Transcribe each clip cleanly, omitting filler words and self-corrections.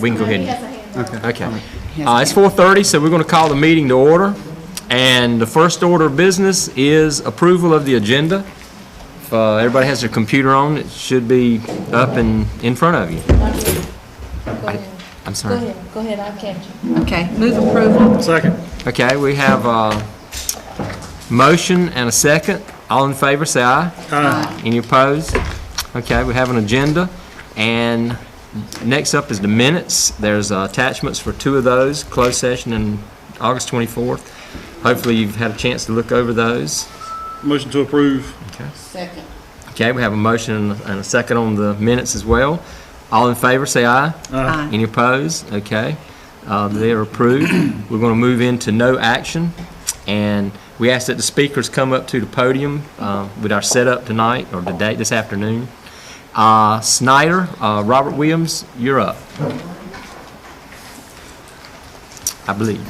we can go ahead He has a and... hand up. Okay. It's 4:30, so we're going to call the meeting to order. And the first order of business is approval of the agenda. If everybody has their computer on, it should be up and in front of you. Go ahead. I'm sorry. Go ahead, I'll catch you. Okay, move approval. Second. Okay, we have a motion and a second. All in favor, say aye. Aye. Any opposed? Okay, we have an agenda, and next up is the minutes. There's attachments for two of those, closed session and August 24th. Hopefully you've had a chance to look over those. Motion to approve. Okay. Second. Okay, we have a motion and a second on the minutes as well. All in favor, say aye. Aye. Any opposed? Okay. They are approved. We're going to move into no action, and we ask that the speakers come up to the podium with our setup tonight, or today, this afternoon. Snyder, Robert Williams, you're up. I believe.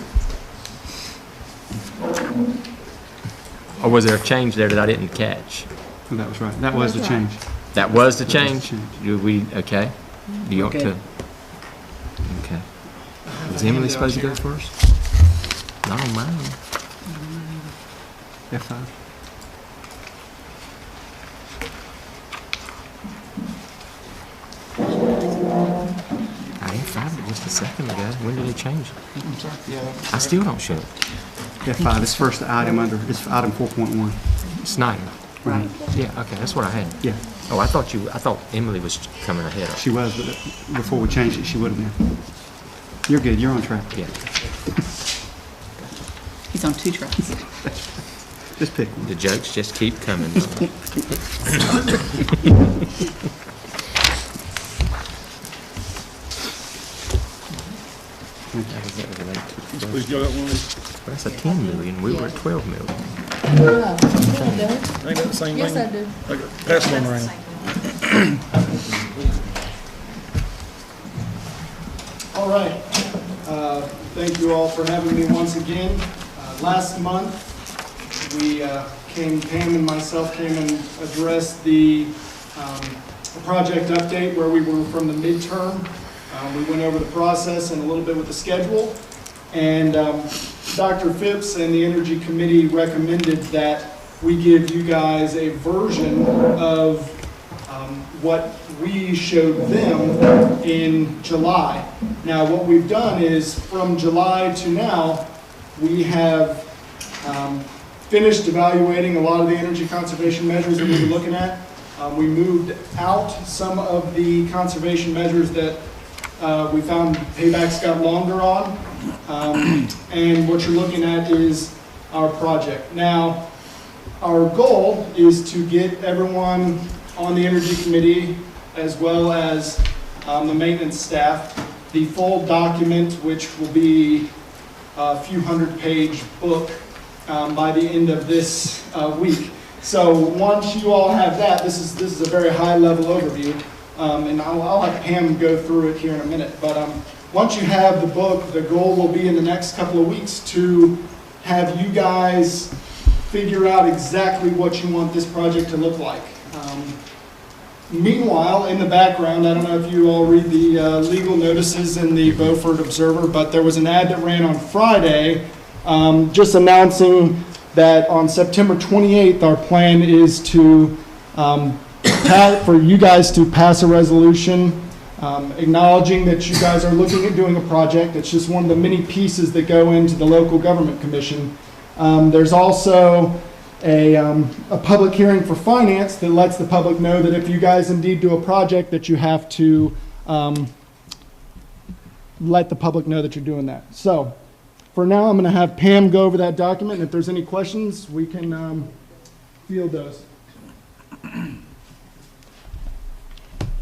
Or was there a change there that I didn't catch? Oh, that was right. That was the change. That was the change? change. Okay. Do you want to? Okay. Was Emily supposed to go first? Not on mine. F5. I didn't find it just a second ago. When did it change? I'm sorry. Yeah. I still don't show it. F5 is first item under, it's item 4.1. Snyder. Right. Yeah, okay, that's what I had. Yeah, Oh, I thought Emily was coming ahead of. she was, but before we changed it, she would have been. You're good, you're on track. Yeah. He's on two tracks. Just pick one. The jokes just keep coming. Please, y'all got one of these? That's a 10 million. We were at 12 million. No, you don't. I ain't got the same thing. Yes, I do. Pass it on around. All right. Thank you all for having me once again. Last month, Pam and myself came and addressed the project update where we were from the midterm. We went over the process and a little bit with the schedule. And Dr. Phipps and the Energy Committee recommended that we give you guys a version of what we showed them in July. Now, what we've done is from July to now, we have finished evaluating a lot of the energy conservation measures that we were looking at. We moved out some of the conservation measures that we found paybacks got longer on. And what you're looking at is our project. Now, our goal is to get everyone on the Energy Committee, as well as the maintenance staff, the full document, which will be a few hundred-page book by the end of this week. So once you all have that, this is a very high-level overview, and I'll have Pam go through it here in a minute. But once you have the book, the goal will be in the next couple of weeks to have you guys figure out exactly what you want this project to look like. Meanwhile, in the background, I don't know if you all read the legal notices in the Beaufort Observer, but there was an ad that ran on Friday just announcing that on September 28th, our plan is to for you guys to pass a resolution acknowledging that you guys are looking at doing a project. It's just one of the many pieces that go into the local government commission. There's also a public hearing for finance that lets the public know that if you guys indeed do a project, that you have to let the public know that you're doing that. So for now, I'm going to have Pam go over that document, and if there's any questions, we can field those.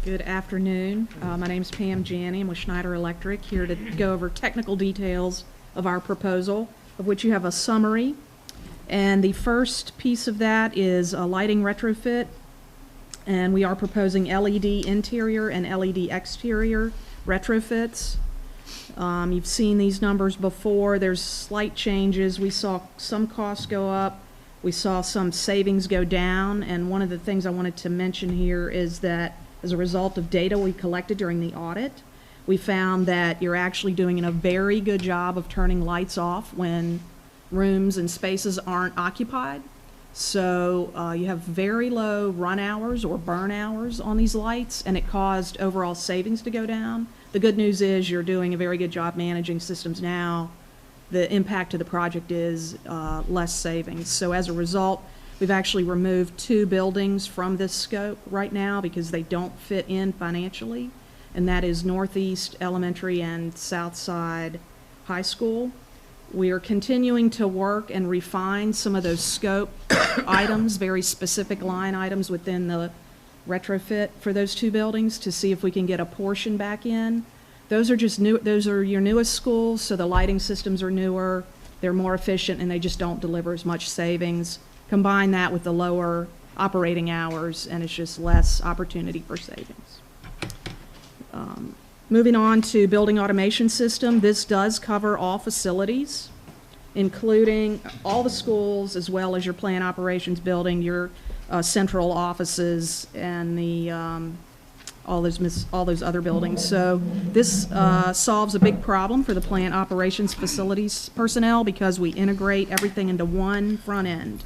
Good afternoon. My name is Pam Janney. I'm with Schneider Electric, here to go over technical details of our proposal, of which you have a summary. And the first piece of that is a lighting retrofit, and we are proposing LED interior and LED exterior retrofits. You've seen these numbers before. There's slight changes. We saw some costs go up. We saw some savings go down, and one of the things I wanted to mention here is that as a result of data we collected during the audit, We found that you're actually doing a very good job of turning lights off when rooms and spaces aren't occupied. So you have very low run hours or burn hours on these lights, and it caused overall savings to go down. The good news is you're doing a very good job managing systems now. The impact to the project is less savings. So as a result, we've actually removed 2 buildings from this scope right now because they don't fit in financially, and that is Northeast Elementary and Southside High School. We are continuing to work and refine some of those scope items, very specific line items within the retrofit for those 2 buildings to see if we can get a portion back in. Those are just new, those are your newest schools, so the lighting systems are newer, they're more efficient, and they just don't deliver as much savings. Combine that with the lower operating hours, and it's just less opportunity for savings. Moving on to building automation system, this does cover all facilities, including all the schools as well as your plant operations building, your central offices, and the all those other buildings. So this solves a big problem for the plant operations facilities personnel because we integrate everything into one front end.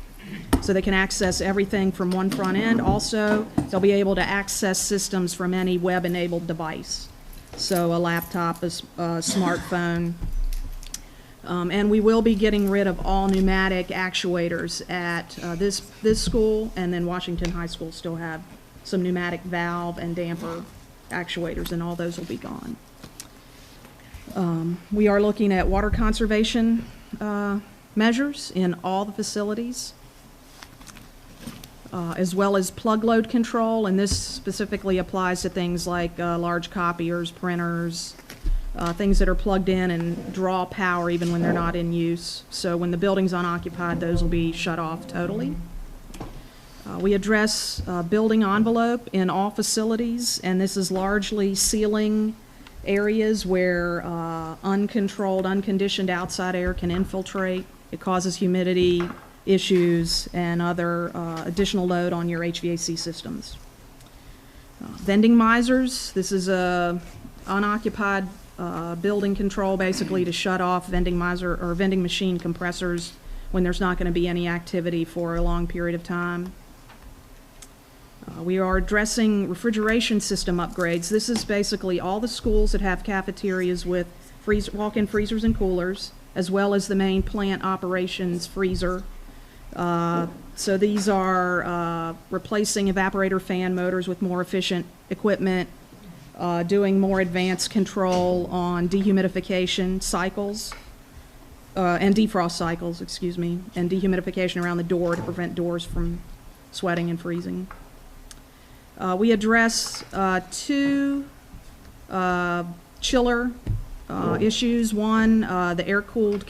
So they can access everything from one front end. Also, they'll be able to access systems from any web-enabled device. So a laptop, a smartphone. And we will be getting rid of all pneumatic actuators at this school, and then Washington High School still have some pneumatic valve and damper actuators, and all those will be gone. We are looking at water conservation measures in all the facilities, as well as plug load control, and this specifically applies to things like large copiers, printers, things that are plugged in and draw power even when they're not in use. So when the building's unoccupied, those will be shut off totally. We address building envelope in all facilities, and this is largely sealing areas where uncontrolled, unconditioned outside air can infiltrate. It causes humidity issues and other additional load on your HVAC systems. Vending misers, this is a unoccupied building control basically to shut off vending miser or vending machine compressors when there's not going to be any activity for a long period of time. We are addressing refrigeration system upgrades. This is basically all the schools that have cafeterias with walk-in freezers and coolers, as well as the main plant operations freezer. So these are replacing evaporator fan motors with more efficient equipment, doing more advanced control on dehumidification cycles, and defrost cycles, excuse me, and dehumidification around the door to prevent doors from sweating and freezing. We address 2 chiller issues. One, the air-cooled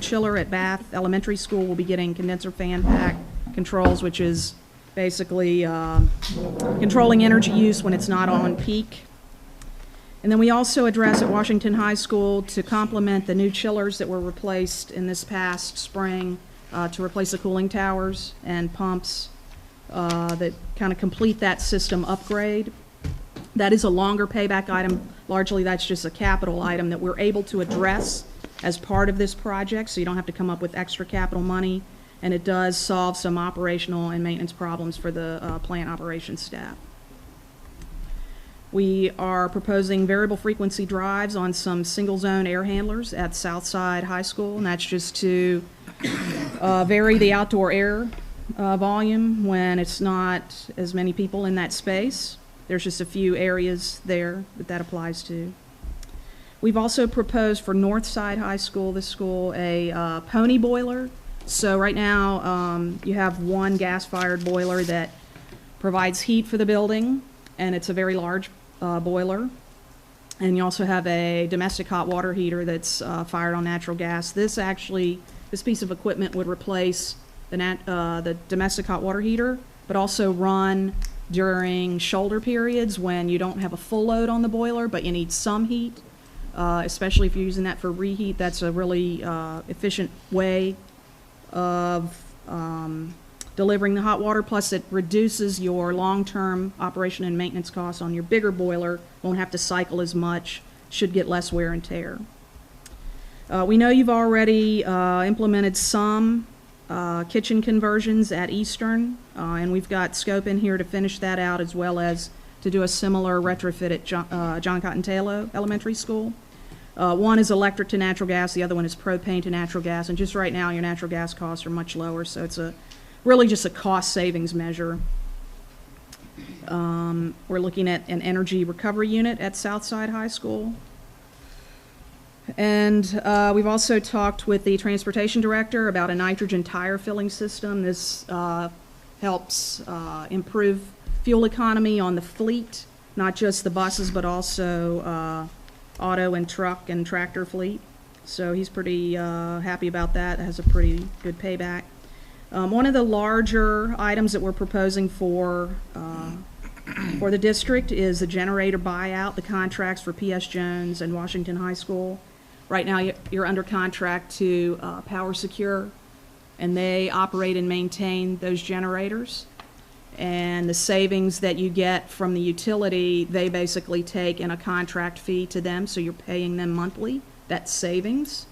chiller at Bath Elementary School will be getting condenser fan pack controls, which is basically controlling energy use when it's not on peak. And then we also address at Washington High School to complement the new chillers that were replaced in this past spring to replace the cooling towers and pumps that kind of complete that system upgrade. That is a longer payback item. Largely, that's just a capital item that we're able to address as part of this project, so you don't have to come up with extra capital money, and it does solve some operational and maintenance problems for the plant operations staff. We are proposing variable frequency drives on some single zone air handlers at Southside High School, and that's just to vary the outdoor air volume when it's not as many people in that space. There's just a few areas there that applies to. We've also proposed for Northside High School, this school, a pony boiler. So right now you have one gas-fired boiler that provides heat for the building, and it's a very large boiler. And you also have a domestic hot water heater that's fired on natural gas. This piece of equipment would replace the domestic hot water heater, but also run during shoulder periods when you don't have a full load on the boiler, but you need some heat, especially if you're using that for reheat. That's a really efficient way of delivering the hot water, plus it reduces your long-term operation and maintenance costs on your bigger boiler, won't have to cycle as much, should get less wear and tear. We know you've already implemented some kitchen conversions at Eastern, and we've got scope in here to finish that out, as well as to do a similar retrofit at John Cotton Taylor Elementary School. One is electric to natural gas, the other one is propane to natural gas, and just right now your natural gas costs are much lower, so it's really just a cost savings measure. We're looking at an energy recovery unit at Southside High School. And we've also talked with the transportation director about a nitrogen tire filling system. This helps improve fuel economy on the fleet, not just the buses, but also auto and truck and tractor fleet. So he's pretty happy about that. It has a pretty good payback. One of the larger items that we're proposing for the district is the generator buyout, the contracts for P.S. Jones and Washington High School. Right now, you're under contract to Power Secure, and they operate and maintain those generators. And the savings that you get from the utility, they basically take in a contract fee to them, so you're paying them monthly. That's savings.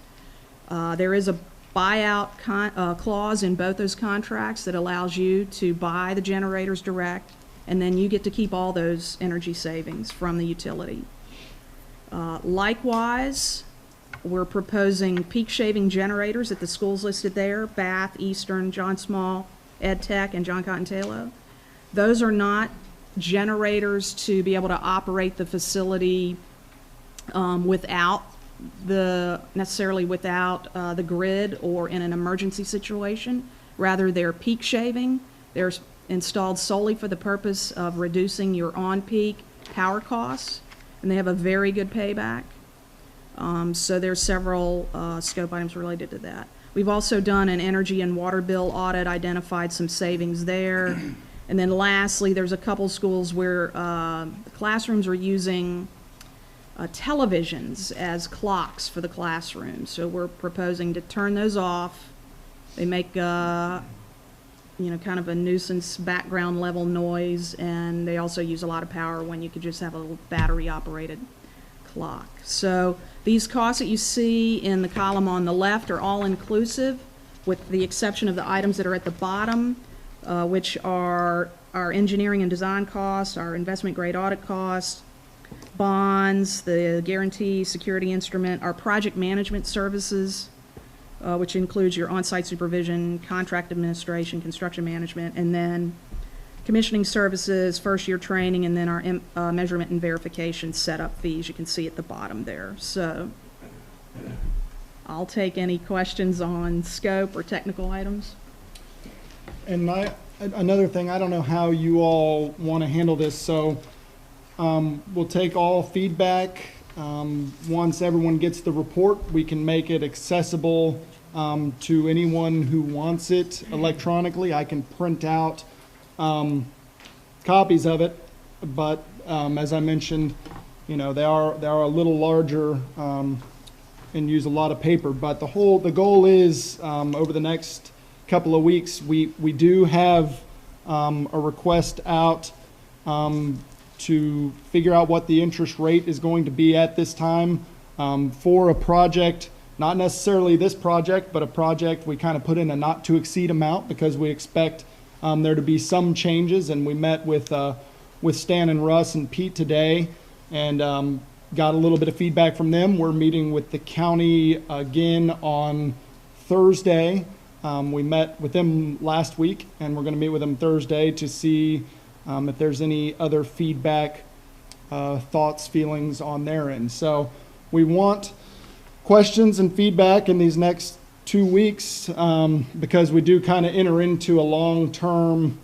There is a buyout clause in both those contracts that allows you to buy the generators direct, and then you get to keep all those energy savings from the utility. Likewise, we're proposing peak shaving generators at the schools listed there: Bath, Eastern, John Small, Ed Tech, and John Cotton Taylor. Those are not generators to be able to operate the facility necessarily without the grid or in an emergency situation. Rather, they're peak shaving. They're installed solely for the purpose of reducing your on-peak power costs, and they have a very good payback. So there's several scope items related to that. We've also done an energy and water bill audit, identified some savings there. And then lastly, there's a couple schools where the classrooms are using televisions as clocks for the classroom. So we're proposing to turn those off. They make kind of a nuisance background level noise, and they also use a lot of power when you could just have a little battery operated clock. So these costs that you see in the column on the left are all inclusive, with the exception of the items that are at the bottom, which are our engineering and design costs, our investment grade audit costs, bonds, the guarantee security instrument, our project management services, which includes your on-site supervision, contract administration, construction management, and then commissioning services, first year training, and then our measurement and verification setup fees you can see at the bottom there. So I'll take any questions on scope or technical items. And another thing, I don't know how you all want to handle this, so we'll take all feedback. Once everyone gets the report, we can make it accessible to anyone who wants it electronically. I can print out copies of it, but as I mentioned, they are a little larger and use a lot of paper. But the goal is over the next couple of weeks, we do have a request out to figure out what the interest rate is going to be at this time for a project. Not necessarily this project, but a project we kind of put in a not to exceed amount because we expect there to be some changes. And we met with Stan and Russ and Pete today and got a little bit of feedback from them. We're meeting with the county again on Thursday. We met with them last week, and we're going to meet with them Thursday to see if there's any other feedback, thoughts, feelings on their end. So we want questions and feedback in these next 2 weeks because we do kind of enter into a long-term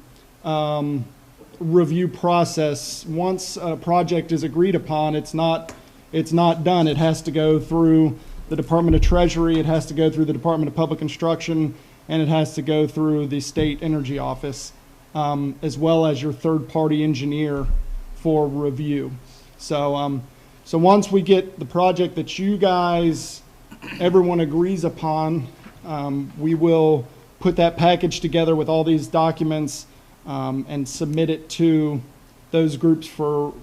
review process. Once a project is agreed upon, it's not done. It has to go through the Department of Treasury, it has to go through the Department of Public Instruction, and it has to go through the State Energy Office, as well as your third-party engineer for review. So once we get the project that you guys, everyone agrees upon, we will put that package together with all these documents and submit it to those groups for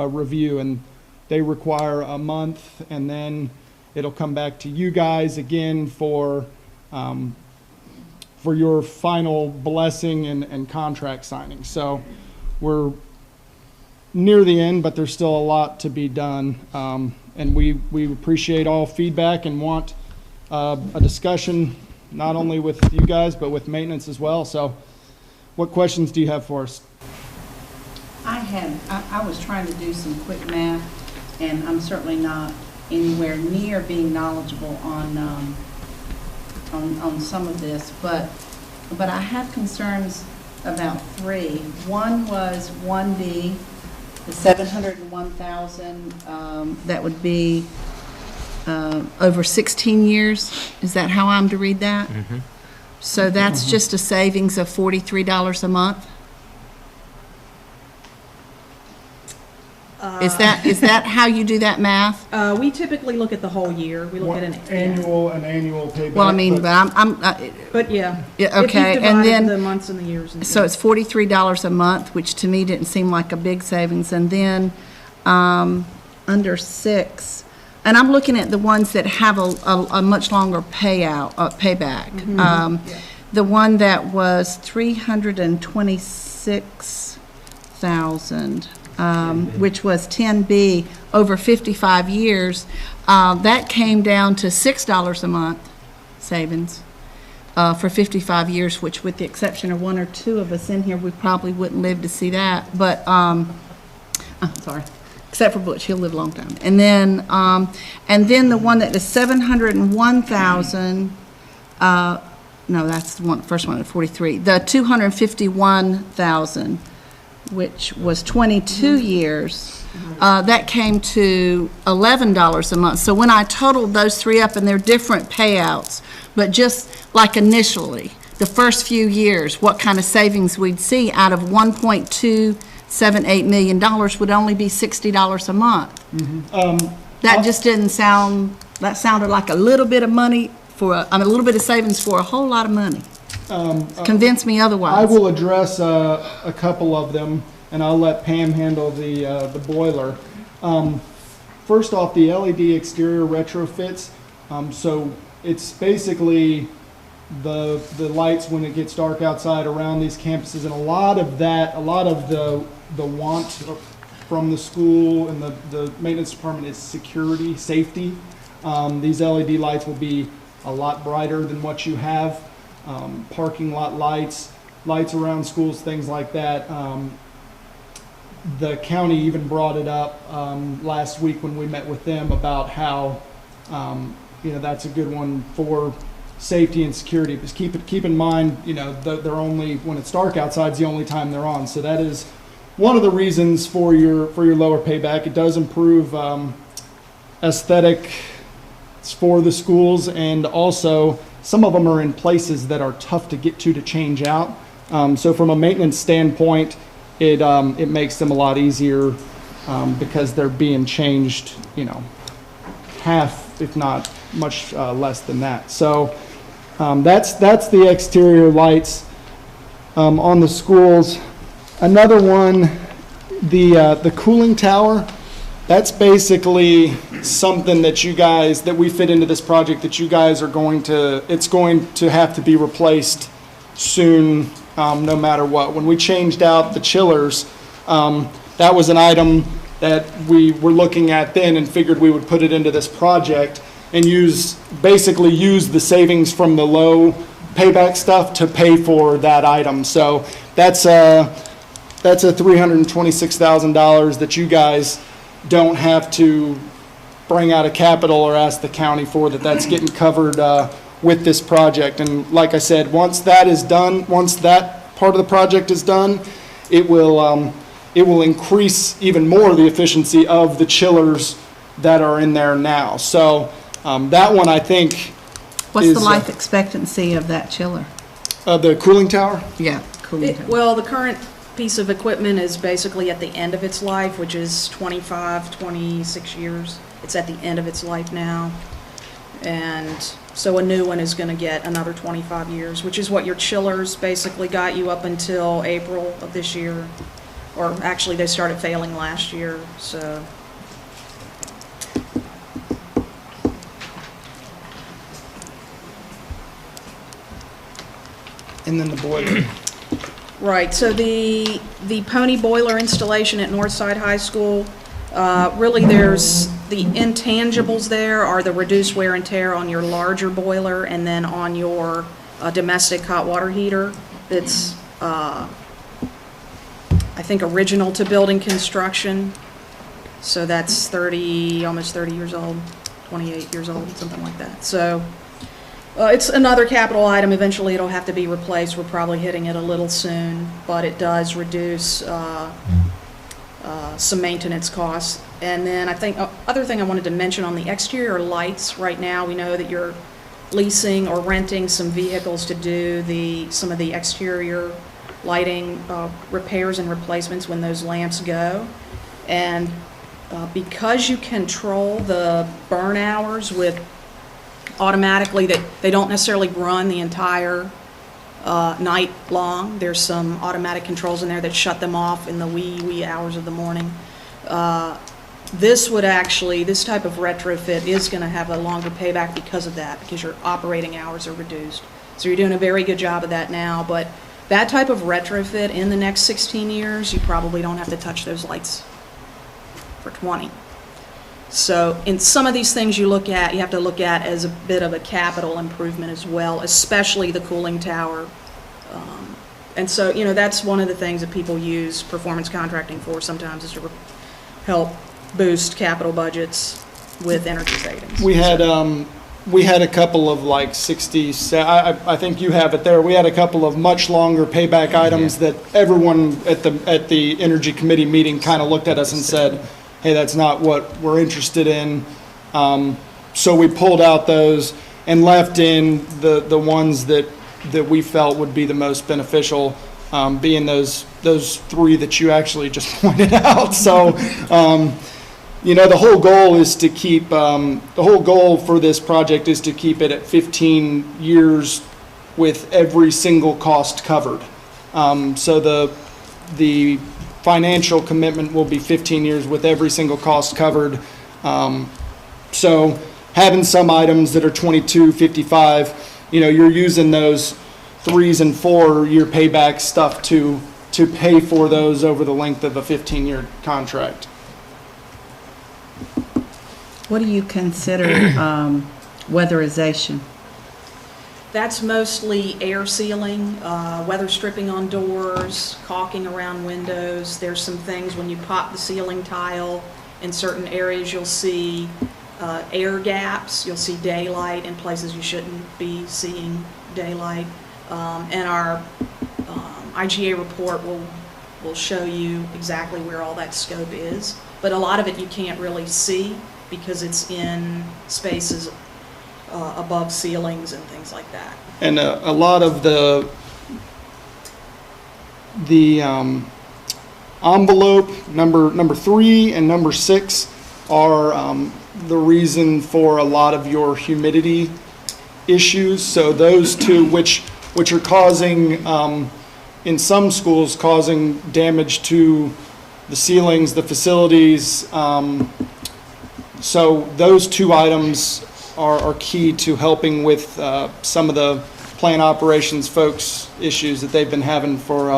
review. And they require a month, and then it'll come back to you guys again for your final blessing and contract signing. So we're near the end, but there's still a lot to be done. And we appreciate all feedback and want a discussion not only with you guys, but with maintenance as well. So what questions do you have for us? I was trying to do some quick math, and I'm certainly not anywhere near being knowledgeable on some of this, but I have concerns about three. One was 1B, the 701,000, that would be over 16 years. Is that how I'm to read that? Mm-hmm. So that's just a savings of $43 a month? Is that how you do that math? We typically look at the whole year. We look at an Annual payback. Well, I mean, but But yeah. Yeah, If okay, you've and divided then- the months and the years. And so it's $43 a month, which to me didn't seem like a big savings. And then under 6, and I'm looking at the ones that have a much longer payback. The one that was 326,000. Which was 10B over 55 years, that came down to $6 a month savings for 55 years, which with the exception of 1 or 2 of us in here, we probably wouldn't live to see that. But, sorry, except for Butch, he'll live a long time. And then the one that is 701,000, no, that's the one, first one at 43. The 251,000. Which was 22 years, that came to $11 a month. So when I totaled those three up, and they're different payouts, but just like initially, the first few years, what kind of savings we'd see out of $1.278 million would only be $60 a month. That just didn't sound, that sounded like a little bit of money a little bit of savings for a whole lot of money. Convince me otherwise. I will address a couple of them, and I'll let Pam handle the boiler. First off, the LED exterior retrofits. So it's basically the lights when it gets dark outside around these campuses, and a lot of the want from the school and the maintenance department is security, safety. These LED lights will be a lot brighter than what you have. Parking lot lights around schools, things like that. The county even brought it up last week when we met with them about how that's a good one for safety and security. Because keep in mind, they're only, when it's dark outside is the only time they're on. So that is one of the reasons for your lower payback. It does improve aesthetic for the schools, and also some of them are in places that are tough to get to change out. So from a maintenance standpoint, it makes them a lot easier because they're being changed, half, if not much less than that. So that's the exterior lights on the schools. Another one, the cooling tower. That's basically something that we fit into this project that you guys are it's going to have to be replaced soon, no matter what. When we changed out the chillers, that was an item that we were looking at then and figured we would put it into this project and basically use the savings from the low payback stuff to pay for that item. So that's a $326,000 that you guys don't have to bring out of capital or ask the county for. That's getting covered with this project. And like I said, once that part of the project is done, it will increase even more the efficiency of the chillers that are in there now. So that one, I think, What's the life expectancy of that chiller? The cooling tower? Yeah, cooling tower. Well, the current piece of equipment is basically at the end of its life, which is 25, 26 years. It's at the end of its life now. And So a new one is going to get another 25 years, which is what your chillers basically got you up until April of this year. Or actually, they started failing last year, so. And then the boiler. Right, so the Pony boiler installation at Northside High School, really there's, the intangibles there are the reduced wear and tear on your larger boiler and then on your domestic hot water heater that's, I think, original to building construction. So that's 30, almost 30 years old, 28 years old, something like that. So it's another capital item. Eventually it'll have to be replaced. We're probably hitting it a little soon, but it does reduce some maintenance costs. And then I think other thing I wanted to mention on the exterior lights, right now we know that you're leasing or renting some vehicles to do some of the exterior lighting repairs and replacements when those lamps go. And because you control the burn hours with automatically, that they don't necessarily run the entire night long. There's some automatic controls in there that shut them off in the wee hours of the morning. This type of retrofit is going to have a longer payback because of that, because your operating hours are reduced. So you're doing a very good job of that now, but that type of retrofit in the next 16 years, you probably don't have to touch those lights for 20. So in some of these things you have to look at as a bit of a capital improvement as well, especially the cooling tower. And so, that's one of the things that people use performance contracting for sometimes, is to help boost capital budgets with energy savings. We had a couple of like 60, I think you have it there. We had a couple of much longer payback items that everyone at the Energy Committee meeting kind of looked at us and said, hey, that's not what we're interested in. So we pulled out those and left in the ones that we felt would be the most beneficial, being those three that you actually just pointed out. So, the whole goal is to keep, the whole goal for this project is to keep it at 15 years with every single cost covered. So the financial commitment will be 15 years with every single cost covered. So having some items that are 22, 55, you're using those 3s and 4-year payback stuff to pay for those over the length of a 15-year contract. What do you consider weatherization? That's mostly air sealing, weather stripping on doors, caulking around windows. There's some things when you pop the ceiling tile in certain areas, you'll see air gaps. You'll see daylight in places you shouldn't be seeing daylight. And our IGA report will show you exactly where all that scope is. But a lot of it you can't really see because it's in spaces above ceilings and things like that. And a lot of the envelope, number 3 and number 6 are the reason for a lot of your humidity issues. So those two, which are causing, in some schools, causing damage to the ceilings, the facilities. So those two items are key to helping with some of the plant operations folks' issues that they've been having for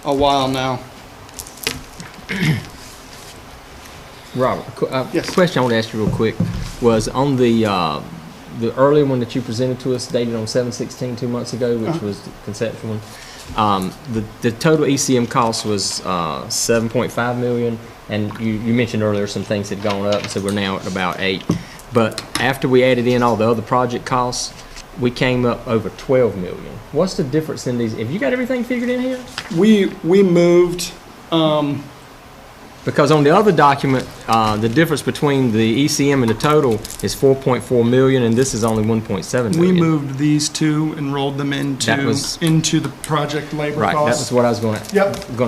a while now. Robert, Yes. question I want to ask you real quick was on the earlier one that you presented to us, dated on 7/16 2 months ago, which was the conceptual one. The total ECM cost was $7.5 million, and you mentioned earlier some things had gone up, so we're now at about 8. But after we added in all the other project costs, we came up over 12 million. What's the difference in these? Have you got everything figured in here? We moved. Because on the other document, the difference between the ECM and the total is 4.4 million, and this is only 1.7 million. We moved these two and rolled them into the project labor right. costs. That was what I was going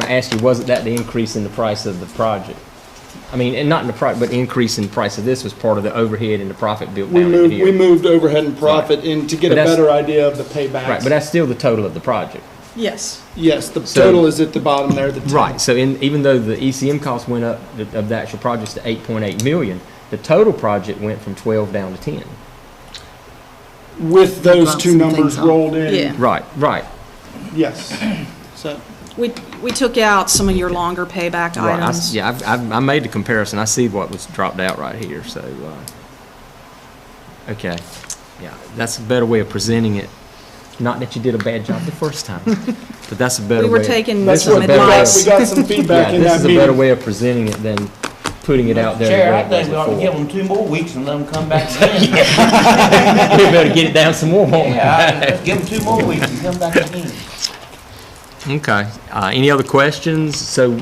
to ask you. Wasn't that the increase in the price of the project? I mean, and not in the price, but increase in price of this was part of the overhead and the profit built We down into moved, here. we moved overhead and profit in to get But a that's- better idea of the paybacks. Right, but that's still the total of the project. Yes. Yes, the So- total is at the bottom there, the 10. Right, so even though the ECM cost went up of the actual projects to 8.8 million, the total project went from 12 down to 10. With those Bump two some numbers things off. rolled in. Yeah. Right. Yes. So, We took out some of your longer payback Right, items. yeah, I made the comparison. I see what was dropped out right here, so, okay. Yeah, that's a better way of presenting it. Not that you did a bad job the first time, but that's a better way. We were taking that's This is what a we better way advice. of- got some feedback Yeah, in this that is a better meeting. way of presenting it than putting it out there. Chair, I the way it think we was ought to give before. them 2 more weeks and let them come back again. We better get it down some more, won't we? Yeah, let's give them 2 more weeks and come back again. Okay, any other questions? So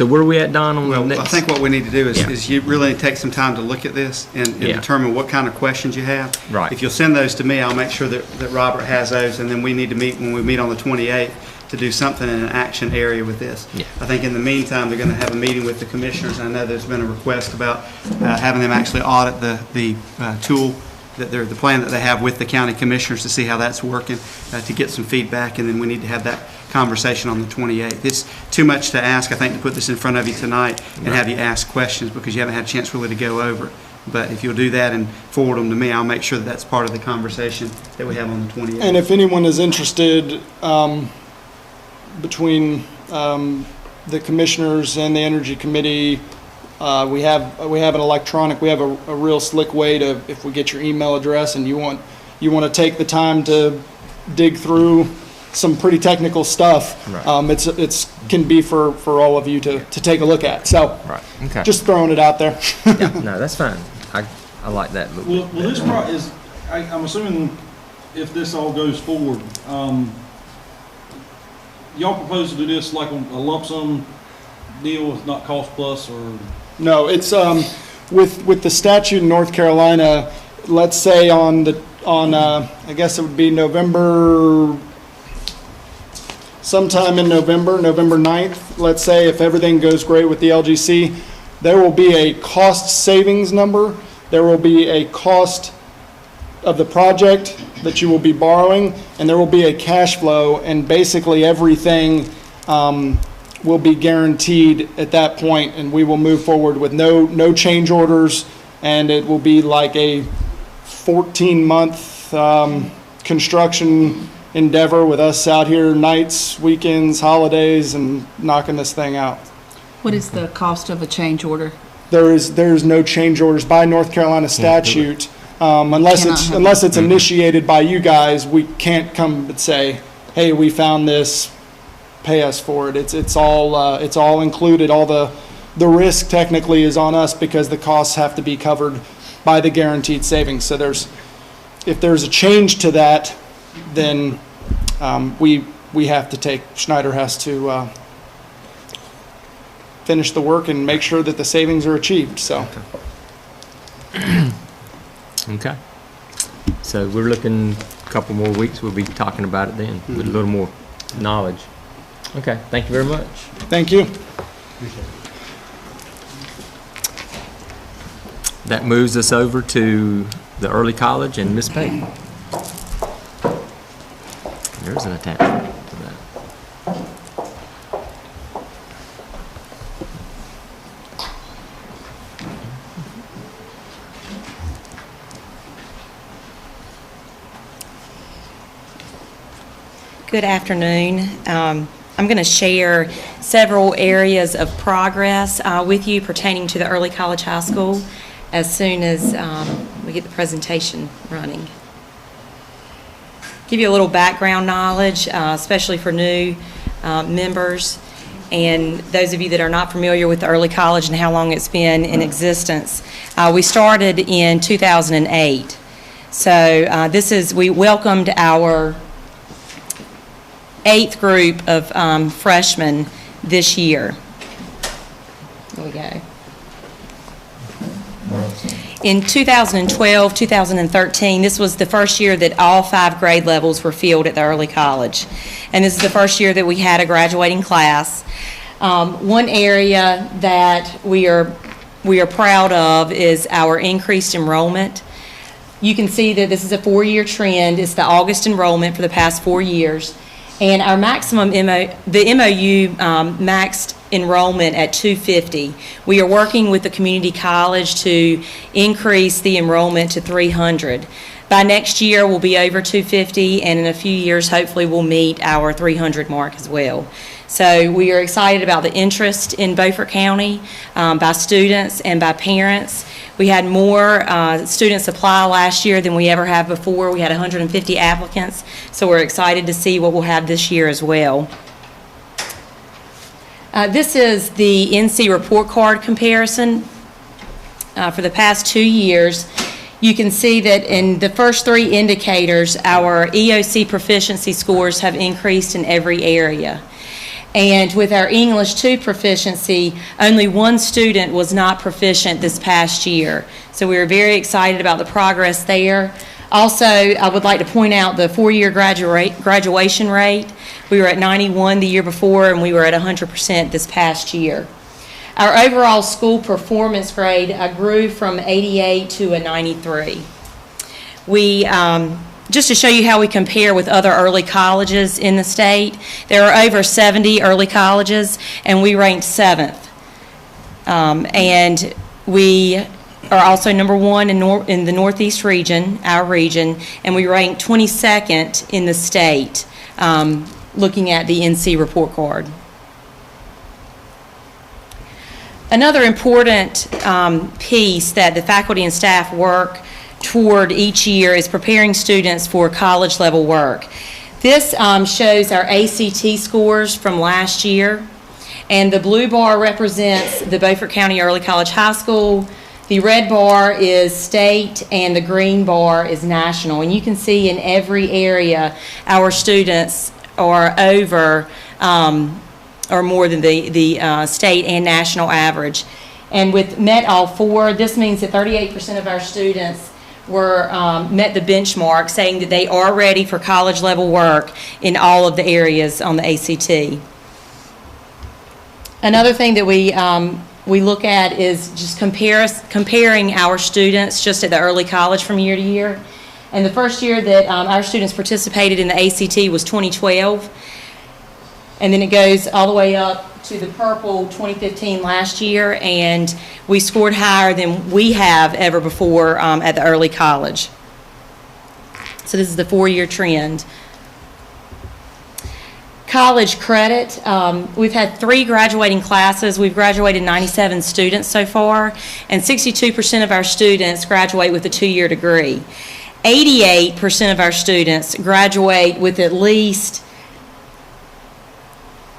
where are we at, Don, on the Well, next? I think what we need to do Yeah. is you really need to take some time to look at this and Yeah. determine what kind of questions you have. Right. If you'll send those to me, I'll make sure that Robert has those, and then we need to meet, when we meet on the 28th, to do something in an action area with this. Yeah. I think in the meantime, they're going to have a meeting with the commissioners. I know there's been a request about having them actually audit the tool, the plan that they have with the county commissioners to see how that's working, to get some feedback, and then we need to have that conversation on the 28th. It's too much to ask, I think, to put this in front of you tonight and have you ask questions because you haven't had a chance really to go over it. But if you'll do that and forward them to me, I'll make sure that that's part of the conversation that we have on the 28th. And if anyone is interested, between the commissioners and the Energy Committee, we have an electronic, we have a real slick way to, if we get your email address and you want to take the time to dig through some pretty technical stuff, Right. it's can be for all of you to take a look at. So Right, okay. just throwing it out there. Yeah, no, that's fine. I like that. Well, this is, I'm assuming if this all goes forward, y'all propose to do this like a lump sum deal with not cost plus or? No, it's with the statute in North Carolina. Let's say on I guess it would be sometime in November 9th. Let's say if everything goes great with the LGC, there will be a cost savings number. There will be a cost of the project that you will be borrowing, and there will be a cash flow, and basically everything will be guaranteed at that point, and we will move forward with no change orders, and it will be like a 14-month construction endeavor with us out here nights, weekends, holidays, and knocking this thing out. What is the cost of a change order? There is no change orders by North Carolina statute. Unless it's initiated by you guys, we can't come and say, hey, we found this, pay us for it. It's all included. All the risk technically is on us because the costs have to be covered by the guaranteed savings. So if there's a change to that, then we have to Schneider has to finish the work and make sure that the savings are achieved. So. Okay. So we're looking a couple more weeks. We'll be talking about it then with a little more knowledge. Okay. Thank you very much. Thank you. That moves us over to the early college and Miss Payton. There's an attachment to that. Good afternoon. I'm going to share several areas of progress with you pertaining to the early college high school as soon as we get the presentation running. Give you a little background knowledge, especially for new members and those of you that are not familiar with the early college and how long it's been in existence. We started in 2008. So we welcomed our 8th group of freshmen this year. There we go. In 2012, 2013, this was the first year that all 5 grade levels were filled at the early college. And this is the first year that we had a graduating class. One area that we are we are proud of is our increased enrollment. You can see that this is a 4-year trend. It's the August enrollment for the past 4 years. And our maximum the MOU maxed enrollment at 250. We are working with the community college to increase the enrollment to 300. By next year, we'll be over 250, and in a few years, hopefully, we'll meet our 300 mark as well. So we are excited about the interest in Beaufort County by students and by parents. We had more students apply last year than we ever have before. We had 150 applicants, so we're excited to see what we'll have this year as well. This is the NC report card comparison for the past 2 years. You can see that in the first 3 indicators, our EOC proficiency scores have increased in every area. And with our English 2 proficiency, only 1 student was not proficient this past year. So we were very excited about the progress there. Also, I would like to point out the 4-year graduation rate. We were at 91 the year before, and we were at 100% this past year. Our overall school performance grade grew from 88 to a 93. Just to show you how we compare with other early colleges in the state, there are over 70 early colleges, and we ranked 7th. And we are also number 1 in the Northeast region, our region, and we ranked 22nd in the state, looking at the NC report card. Another important piece that the faculty and staff work toward each year is preparing students for college level work. This shows our ACT scores from last year, and the blue bar represents the Beaufort County Early College High School, the red bar is state, and the green bar is national. And you can see in every area our students are over or more than the state and national average. And with met all 4, this means that 38% of our students were met the benchmark, saying that they are ready for college level work in all of the areas on the ACT. Another thing that we look at is just comparing our students just at the early college from year to year. And the first year that our students participated in the ACT was 2012. And then it goes all the way up to the purple 2015 last year, and we scored higher than we have ever before at the early college. So this is the 4-year trend. College credit, we've had 3 graduating classes. We've graduated 97 students so far, and 62% of our students graduate with a 2-year degree. 88% of our students graduate with at least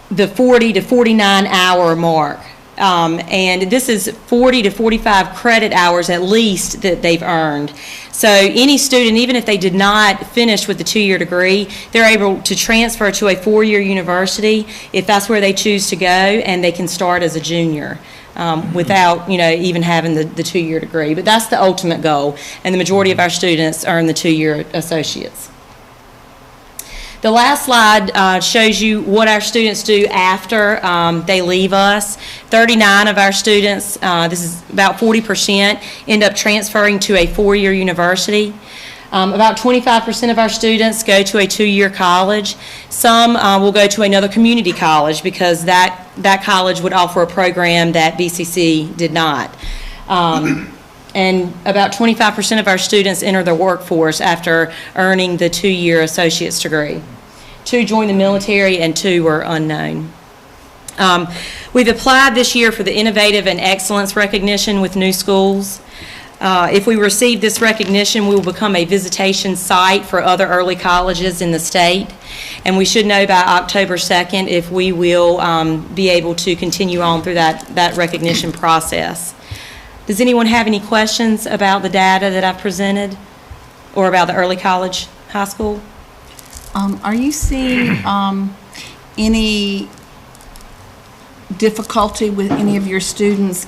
the 40 to 49 hour mark. And this is 40 to 45 credit hours at least that they've earned. So any student, even if they did not finish with the 2-year degree, they're able to transfer to a 4-year university if that's where they choose to go, and they can start as a junior without even having the 2-year degree. But that's the ultimate goal, and the majority of our students earn the 2-year associates. The last slide shows you what our students do after they leave us. 39 of our students, this is about 40%, end up transferring to a 4-year university. About 25% of our students go to a 2-year college. Some will go to another community college because that college would offer a program that BCC did not. And about 25% of our students enter the workforce after earning the 2-year associate's degree. 2 joined the military and 2 were unknown. We've applied this year for the Innovative and Excellence recognition with new schools. If we receive this recognition, we will become a visitation site for other early colleges in the state. And we should know by October 2nd if we will be able to continue on through that recognition process. Does anyone have any questions about the data that I've presented or about the early college high school? Are you seeing any difficulty with any of your students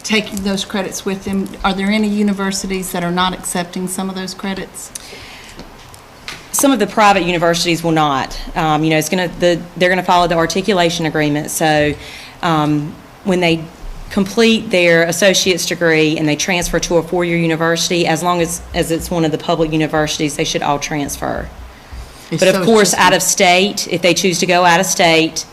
taking those credits with them? Are there any universities that are not accepting some of those credits? Some of the private universities will not. They're going to follow the articulation agreement. So when they complete their associate's degree and they transfer to a four-year university, as long as it's one of the public universities, they should all transfer. It's But of so course, just- out of state, if they choose to go out of state,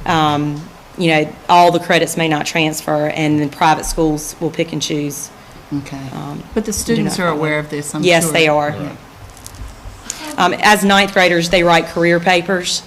you know, all the credits may not transfer, and then private schools will pick and choose. Okay. But the students not are follow. aware of this, I'm sure. Yes, they are. As ninth graders, they write career papers,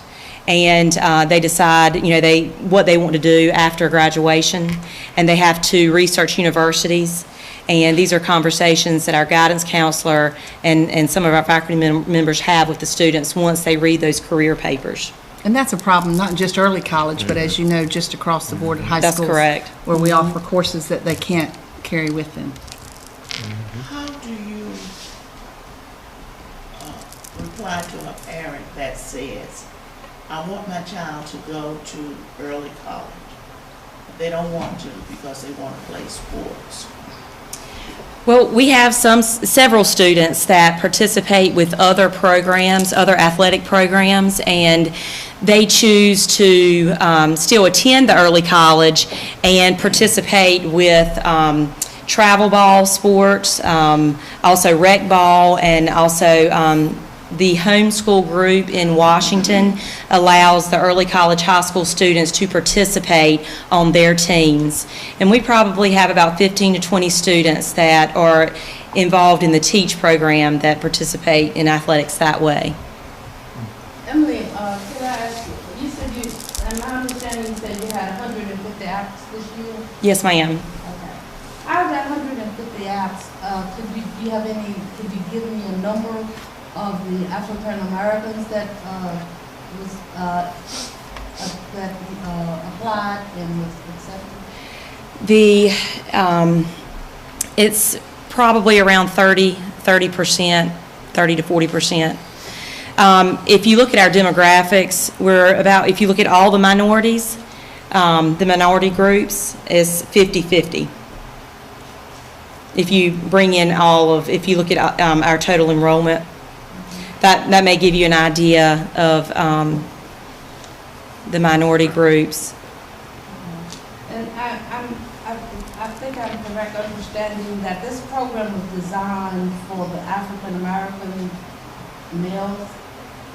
and they decide, you know, what they want to do after graduation, and they have to research universities. And these are conversations that our guidance counselor and some of our faculty members have with the students once they read those career papers. And that's a problem, not just early college, but as you know, just across the board at high That's schools. correct. Where we offer courses that they can't carry with them. How do you reply to a parent that says, I want my child to go to early college? They don't want to because they want to play sports. Well, we have several students that participate with other programs, other athletic programs, and they choose to still attend the early college and participate with travel ball sports, also rec ball, and also the homeschool group in Washington allows the early college high school students to participate on their teams. And we probably have about 15 to 20 students that are involved in the TEACH program that participate in athletics that way. Emily, could I ask you said in my understanding, you said you had 150 apps this year? Yes, ma'am. Okay. Out of that 150 apps, could you give me a number of the African Americans that applied and was accepted? It's probably around 30%, 30 to 40%. If you look at our demographics, if you look at all the minorities, the minority groups is 50-50. If you bring in if you look at our total enrollment, that may give you an idea of the minority groups. And I think I'm correct understanding that this program was designed for the African American males.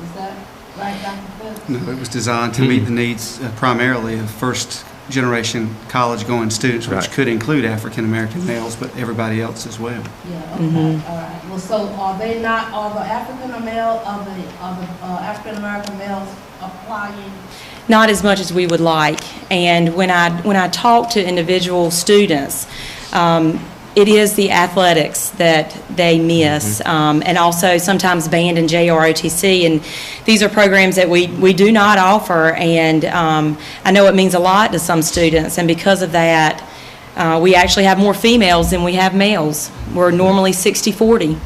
Is that right, Dr. Phipps? No, it was designed to meet the needs primarily of first-generation college-going students, which Right. could include African-American males, but everybody else as well. Yeah, okay, all right. Well, so are the African American males applying? Not as much as we would like. And when I talk to individual students, it is the athletics that they miss, and also sometimes band and JROTC. And these are programs that we do not offer, and I know it means a lot to some students. And because of that, we actually have more females than we have males. We're normally 60-40,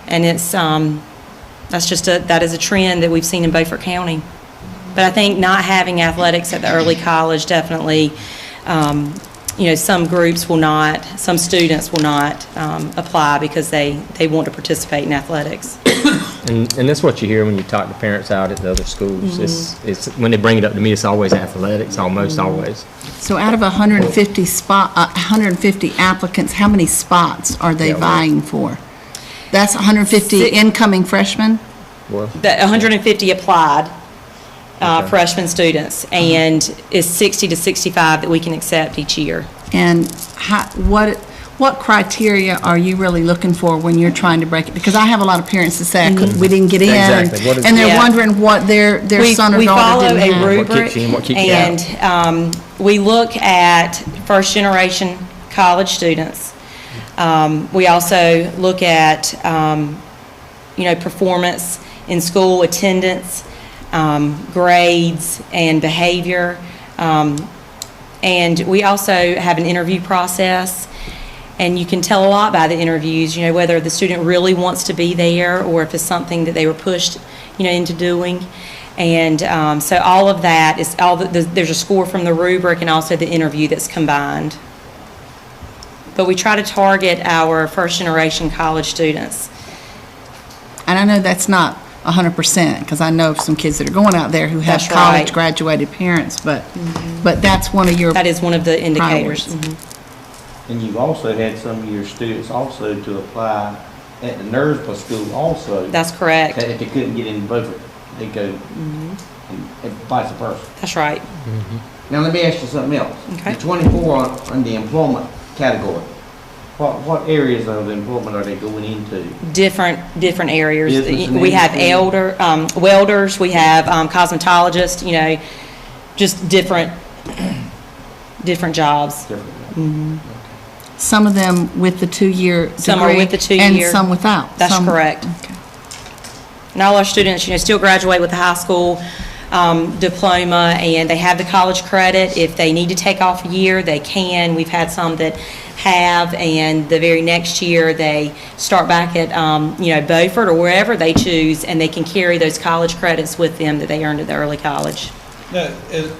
and that is a trend that we've seen in Beaufort County. But I think not having athletics at the early college definitely, some students will not apply because they want to participate in athletics. And that's what you hear when you talk to parents out at the other schools. It's when they bring it up to me, it's always athletics, almost always. So out of 150 applicants, how many spots are they Yeah, well- vying for? That's 150 incoming freshmen? Well, The 150 applied Okay. freshman students, and it's 60 to 65 that we can accept each year. And what criteria are you really looking for when you're trying to break it? Because I have a lot of parents that say, we didn't get in. Exactly. What is And they're Yeah. wondering what their son or We follow daughter didn't a have. rubric, What keeps you in, what keeps you out. and we look at first-generation college students. We also look at, performance in school, attendance, grades, and behavior. And we also have an interview process, and you can tell a lot by the interviews, whether the student really wants to be there or if it's something that they were pushed, into doing. And so all of that is there's a score from the rubric and also the interview that's combined. But we try to target our first-generation college students. And I know that's not 100%, because I know of some kids that are going out there who have That's college right. graduated parents, but that's one of your That is one of the indicators. priorities. And you've also had some of your students also to apply at the Nursba school also. That's correct. That if they couldn't get in Beaufort, they go and vice versa. That's right. Now, let me ask you something else. Okay. The 24 on the employment category, what areas of employment are they going into? Different areas. Business and We have industry. welders, we have cosmetologists, you know, just different jobs. Some of them with the 2-year degree. Some are with the 2-year. And some without. That's Some- correct. Okay. And all our students, you know, still graduate with a high school diploma, and they have the college credit. If they need to take off a year, they can. We've had some that have, and the very next year, they start back at, you know, Beaufort or wherever they choose, and they can carry those college credits with them that they earned at the early college. Now,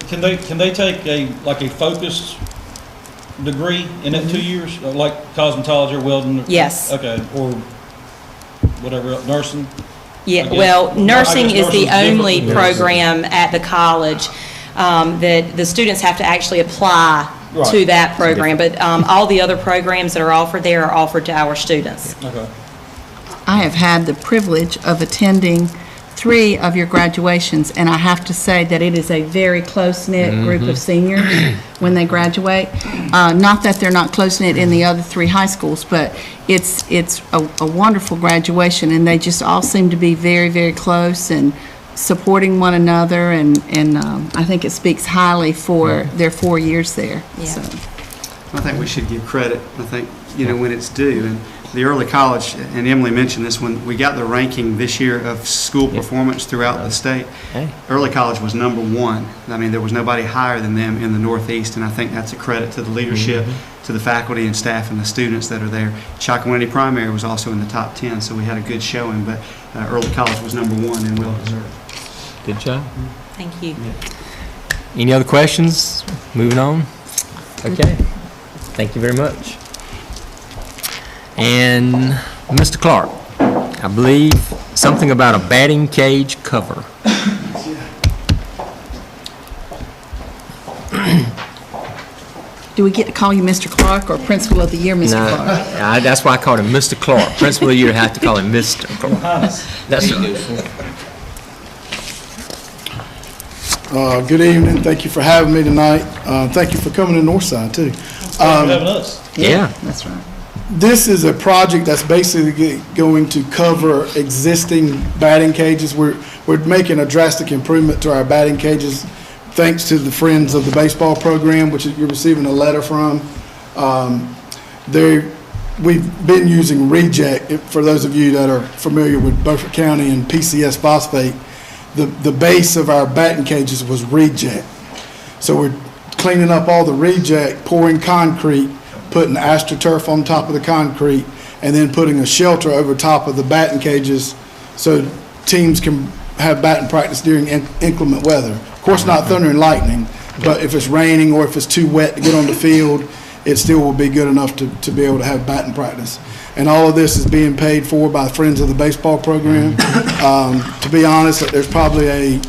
can they take a focused degree in that 2 years, like cosmetology or welding? Yes. Okay, or whatever, else, nursing? Yeah, Okay. well, Well, I nursing guess is the nursing's only different. program at the college that the students have to actually apply to Right. that program. But all the other programs that are offered there are offered to our students. Okay. I have had the privilege of attending 3 of your graduations, and I have to say that it is a very close-knit group of seniors when they graduate. Not that they're not close-knit in the other 3 high schools, but it's a wonderful graduation, and they just all seem to be very, very close and supporting one another, and I think it speaks highly for their 4 years there. Yeah. So. I think we should give credit, I think, you know, when it's due. And the early college, and Emily mentioned this, when we got the ranking this year of school performance throughout the state, Hey. early college was #1. I mean, there was nobody higher than them in the Northeast, and I think that's a credit to the leadership, to the faculty and staff and the students that are there. Chocowinity Primary was also in the top 10, so we had a good showing, but early college was #1 and well deserved. Good job. Thank you. Any other questions? Moving on? Okay. Thank you very much. And Mr. Clark, I believe something about a batting cage cover. Do we get to call you Mr. Clark or Principal of the Year, Mr. No, Clark? that's why I called him Mr. Clark. Principal of the Year, I have to call him Mr. Clark. That's right. Good evening. Thank you for having me tonight. Thank you for coming to Northside, too. Thanks for having us. Yeah. That's right. This is a project that's basically going to cover existing batting cages. We're making a drastic improvement to our batting cages thanks to the Friends of the Baseball Program, which you're receiving a letter from. We've been using reject. For those of you that are familiar with Beaufort County and PCS phosphate, the base of our batting cages was reject. So we're cleaning up all the reject, pouring concrete, putting AstroTurf on top of the concrete, and then putting a shelter over top of the batting cages so teams can have batting practice during inclement weather. Of course, not thunder and lightning, but if it's raining or if it's too wet to get on the field, it still will be good enough to be able to have batting practice. And all of this is being paid for by Friends of the Baseball Program. To be honest, there's probably a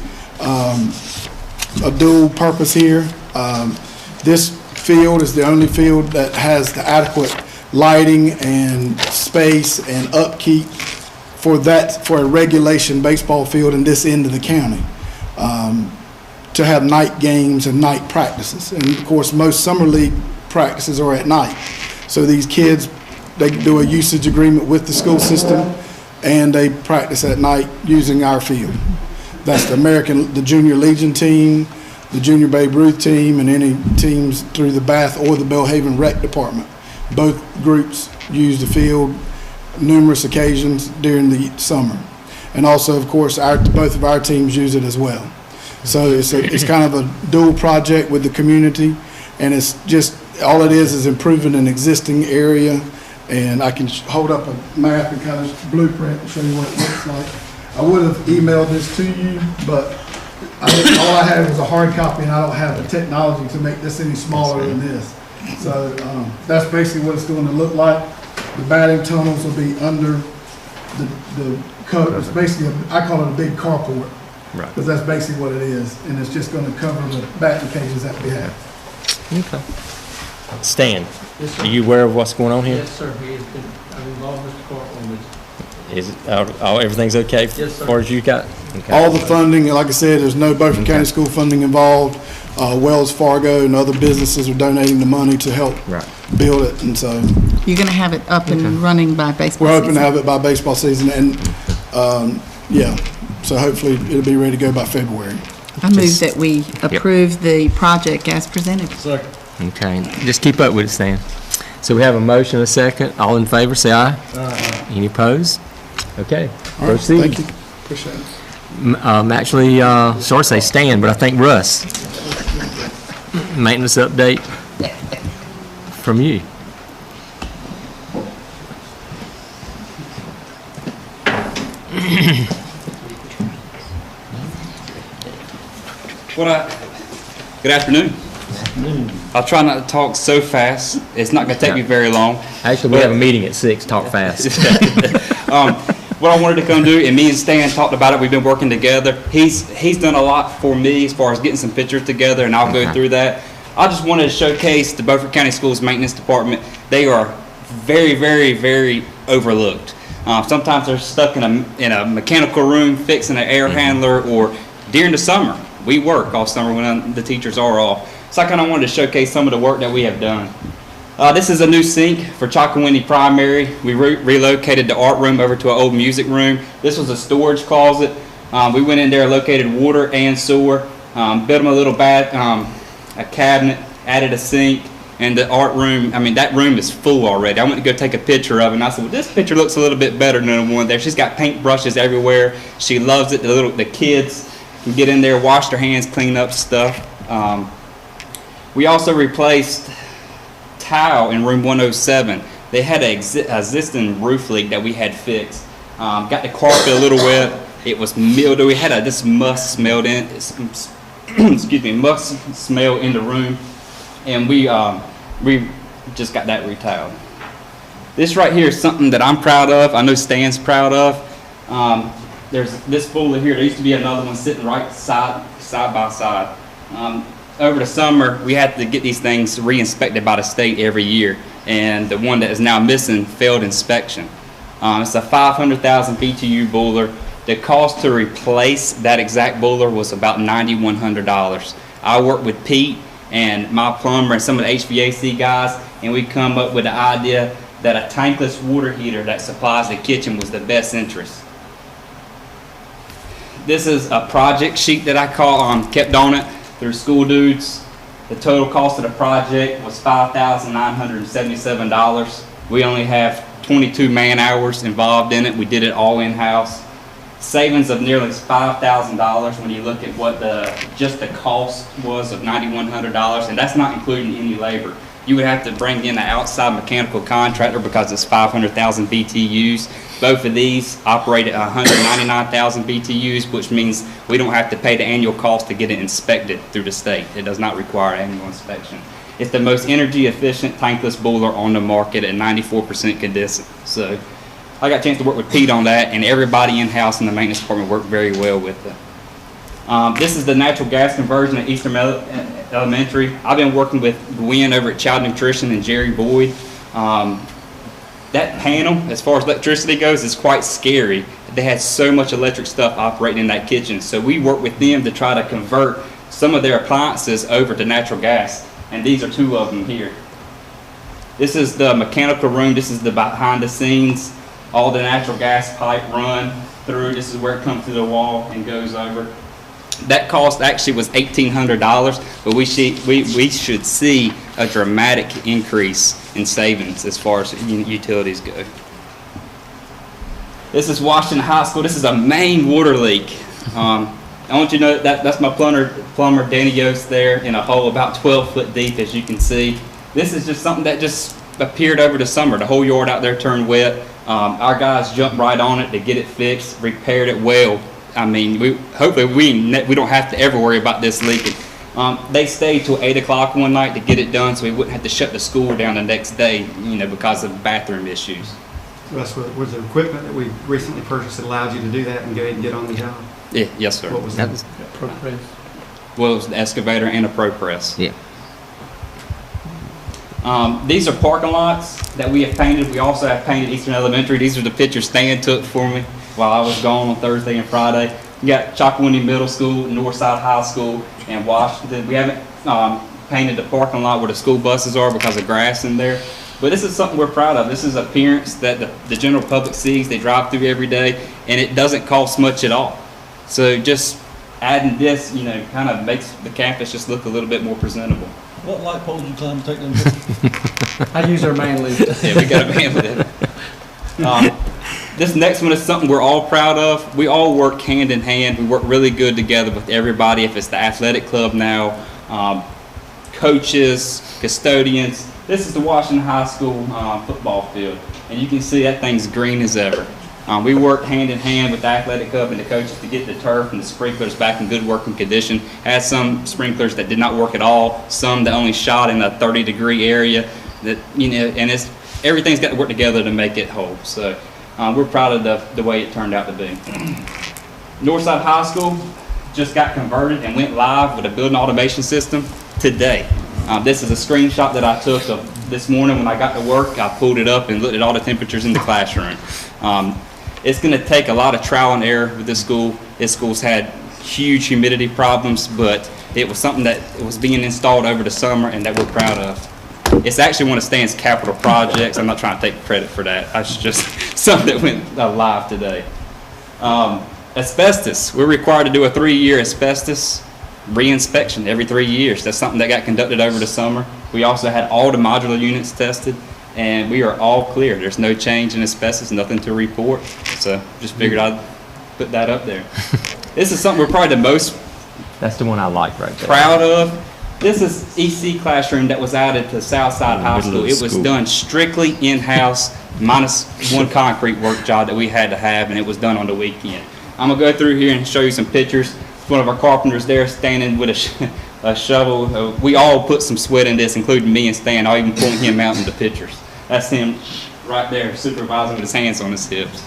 dual purpose here. This field is the only field that has the adequate lighting and space and upkeep for a regulation baseball field in this end of the county, to have night games and night practices. And of course, most summer league practices are at night. So these kids, they do a usage agreement with the school system, and they practice at night using our field. That's the Junior Legion team, the Junior Babe Ruth team, and any teams through the Bath or the Bellhaven Rec Department. Both groups use the field numerous occasions during the summer. And also, of course, both of our teams use it as well. So it's kind of a dual project with the community, and it's just, all it is improving an existing area. And I can hold up a map and kind of blueprint and show you what it looks like. I would have emailed this to you, but all I had was a hard copy, and I don't have the technology to make this any smaller than this. So that's basically what it's going to look like. The batting tunnels will be under the It's basically, I call it a big carport, Right. because that's basically what it is, and it's just gonna cover the batting cages that we have. Okay. Stan, are you aware of what's going on here? Yes, sir, he has been, I've involved Mr. Clark on this. Is everything's okay Yes, sir. as far as you got? Okay. All the funding, like I said, there's no Beaufort County School funding involved. Wells Fargo and other businesses are donating the money to help Right. build it, and so You're going to have it up and running by baseball we're hoping to season? have it by baseball season, and, yeah, so hopefully it'll be ready to go by February. I move that we approve the project as presented. Second. Okay, just keep up with it, Stan. So we have a motion, a second. All in favor, say aye. Any opposed? Okay, All right, proceed. thank you. Appreciate it. Actually, sorry to say Stan, but I think Russ. Maintenance update from you. Good afternoon. I'll try not to talk so fast. It's not going to take me very long. Actually, we have a meeting at 6, talk fast. What I wanted to come do, and me and Stan talked about it, we've been working together. He's done a lot for me as far as getting some pictures together, and I'll go through that. I just wanted to showcase the Beaufort County Schools Maintenance Department. They are very, very, very overlooked. Sometimes they're stuck in a mechanical room fixing an air handler, or during the summer. We work all summer when the teachers are off. So I kind of wanted to showcase some of the work that we have done. This is a new sink for Chocowinity Primary. We relocated the art room over to an old music room. This was a storage closet. We went in there, located water and sewer, built them a little a cabinet, added a sink, and the art room, I mean, that room is full already. I went to go take a picture of it, and I said, well, this picture looks a little bit better than the one there. She's got paint brushes everywhere. She loves it. The kids can get in there, wash their hands, clean up stuff. We also replaced tile in room 107. They had an existing roof leak that we had fixed. Got the carpet a little wet. It was mildew. We had this musk smelled in. Excuse me, musk smell in the room, and we just got that retiled. This right here is something that I'm proud of. I know Stan's proud of. There's this boiler here. There used to be another one sitting right side by side. Over the summer, we had to get these things re-inspected by the state every year, and the one that is now missing failed inspection. It's a 500,000 BTU boiler. The cost to replace that exact boiler was about $9,100. I worked with Pete and my plumber and some of the HVAC guys, and we come up with the idea that a tankless water heater that supplies the kitchen was the best interest. This is a project sheet that I kept on it through School Dudes. The total cost of the project was $5,977. We only have 22 man hours involved in it. We did it all in-house. Savings of nearly $5,000 when you look at what just the cost was of $9,100, and that's not including any labor. You would have to bring in an outside mechanical contractor because it's 500,000 BTUs. Both of these operate at 199,000 BTUs, which means we don't have to pay the annual cost to get it inspected through the state. It does not require annual inspection. It's the most energy efficient tankless boiler on the market at 94% condensate. So I got a chance to work with Pete on that, and everybody in-house in the maintenance department worked very well with it. This is the natural gas conversion at Eastern Elementary. I've been working with Gwen over at Child Nutrition and Jerry Boyd. That panel, as far as electricity goes, is quite scary. They had so much electric stuff operating in that kitchen. So we worked with them to try to convert some of their appliances over to natural gas. And these are two of them here. This is the mechanical room. This is the behind the scenes. All the natural gas pipe run through. This is where it comes to the wall and goes over. That cost actually was $1,800, but we should see a dramatic increase in savings as far as utilities go. This is Washington High School. This is a main water leak. I want you to know that's my plumber Danny Yost there in a hole about 12 foot deep, as you can see. This is just something that just appeared over the summer. The whole yard out there turned wet. Our guys jumped right on it to get it fixed, repaired it well. I mean, hopefully we don't have to ever worry about this leaking. They stayed till 8 o'clock one night to get it done, so we wouldn't have to shut the school down the next day, because of bathroom issues. Russ, was there equipment that we recently purchased that allowed you to do that and go ahead and get on the job? Yeah, yes, sir. What was That that? was- Progress. Well, it was the excavator and a pro press. Yeah. These are parking lots that we have painted. We also have painted Eastern Elementary. These are the pictures Stan took for me while I was gone on Thursday and Friday. We got Chocowinity Middle School, Northside High School, and Washington. We haven't painted the parking lot where the school buses are because of grass in there. But this is something we're proud of. This is appearance that the general public sees. They drive through every day, and it doesn't cost much at all. So just adding this, kind of makes the campus just look a little bit more presentable. What light poles you climb to take them pictures? I use our man lift. Yeah, we got a man with it. This next one is something we're all proud of. We all work hand in hand. We work really good together with everybody. If it's the athletic club now, coaches, custodians. This is the Washington High School football field, and you can see that thing's green as ever. We worked hand in hand with the athletic club and the coaches to get the turf and the sprinklers back in good working condition. Had some sprinklers that did not work at all, some that only shot in a 30-degree area. That and everything's got to work together to make it whole. So we're proud of the way it turned out to be. Northside High School just got converted and went live with a building automation system today. This is a screenshot that I took of this morning when I got to work. I pulled it up and looked at all the temperatures in the classroom. It's going to take a lot of trial and error with this school. This school's had huge humidity problems, but it was something that was being installed over the summer and that we're proud of. It's actually one of Stan's capital projects. I'm not trying to take credit for that. That's just something that went live today. Asbestos. We're required to do a 3-year asbestos re-inspection every 3 years. That's something that got conducted over the summer. We also had all the modular units tested, and we are all clear. There's no change in asbestos, nothing to report. So just figured I'd put that up there. This is something we're probably the most That's the one I like right there. proud of. This is EC classroom that was added to Southside High School. It was done strictly in-house, minus one concrete work job that we had to have, and it was done on the weekend. I'm gonna go through here and show you some pictures. One of our carpenters there standing with a shovel. We all put some sweat in this, including me and Stan. I'll even point him out in the pictures. That's him right there supervising with his hands on his hips.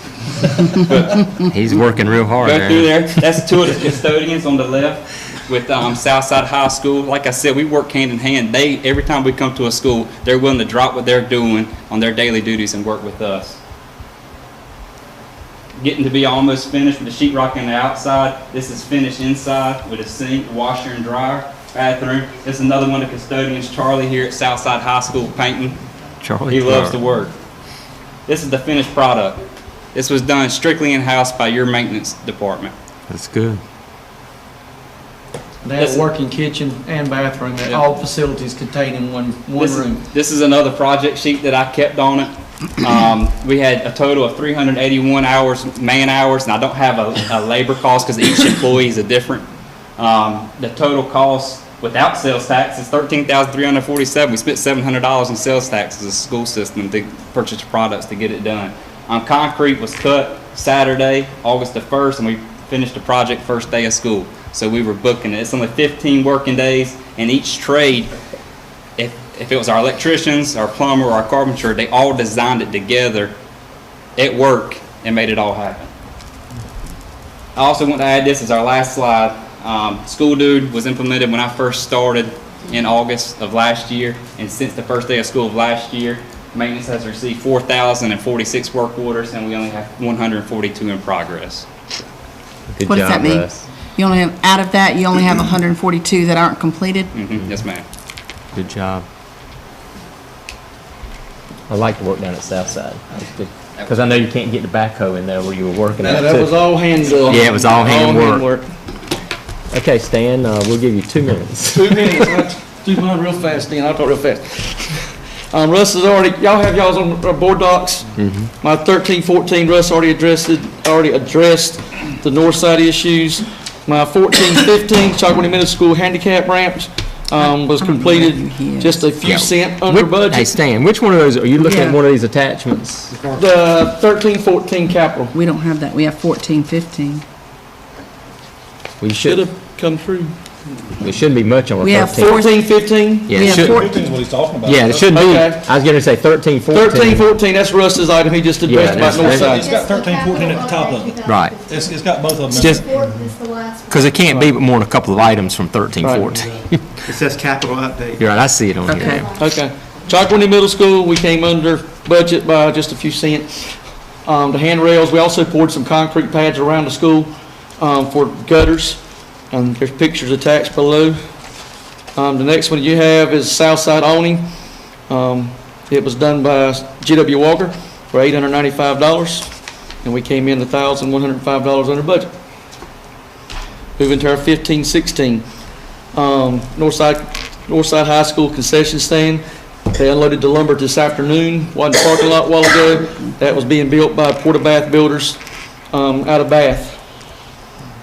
He's working real hard Go there. through there. That's two of the custodians on the left with Southside High School. Like I said, we work hand in hand. Every time we come to a school, they're willing to drop what they're doing on their daily duties and work with us. Getting to be almost finished with the sheetrock on the outside. This is finished inside with a sink, washer and dryer, bathroom. This is another one of the custodians, Charlie, here at Southside High School painting. Charlie He loves Clark. to work. This is the finished product. This was done strictly in-house by your maintenance department. That's good. They have a working kitchen and bathroom at all facilities contained in one room. This is another project sheet that I kept on it. We had a total of 381 hours, man hours, and I don't have a labor cost because each employee is a different. The total cost without sales tax is $13,347. We spent $700 in sales tax as a school system to purchase products to get it done. Concrete was cut Saturday, August the 1st, and we finished the project first day of school. So we were booking it. It's only 15 working days, and each trade, if it was our electricians, our plumber, or our carpenter, they all designed it together at work and made it all happen. I also want to add this as our last slide. School Dude was implemented when I first started in August of last year, and since the first day of school of last year, maintenance has received 4,046 work orders, and we only have 142 in progress. Good What does job, that mean? Russ. You only have, out of that, you only have 142 that aren't completed? Yes, ma'am. Good job. I like to work down at Southside. Because I know you can't get the backhoe in there where you were working at. That was all hand done. Yeah, it was all hand work. Okay, Stan, we'll give you 2 minutes. 2 minutes. I'll do mine real fast, Dan. I'll talk real fast. Russ has already, y'all have y'all's on our board docs. My 13-14, Russ already addressed the north side issues. My 14-15, Chocowinity Middle School handicap ramps was completed just a few cents under budget. Hey, Stan, which one of those, are you looking at one of these attachments? The 13-14 capital. We don't have that. We have 14-15. We Should have come through. There shouldn't be much on We the have 13. 14, 15? Yeah, we it have should, 15 is what he's talking about. yeah, it shouldn't be, Okay. I was gonna say 13, 14. 13, 14, that's Russ's item, he just addressed Yeah, about north that's- side. It's got 13, 14 at the top of it. Right. It's got both of them. It's in just, it. because it can't be but more than a couple of items from 13, Right. 14. It says capital update. You're right, I see it on Okay. here. Okay. Chalkawindy Middle School, we came under budget by just a few cents. The handrails, we also poured some concrete pads around the school for gutters, and there's pictures attached below. The next one you have is Southside awning. It was done by G.W. Walker for $895, and we came in $1,105 under budget. Moving to our 15-16. Northside High School concession stand. They unloaded the lumber this afternoon, wasn't in the parking lot a while ago. That was being built by Porta Bath Builders out of Bath.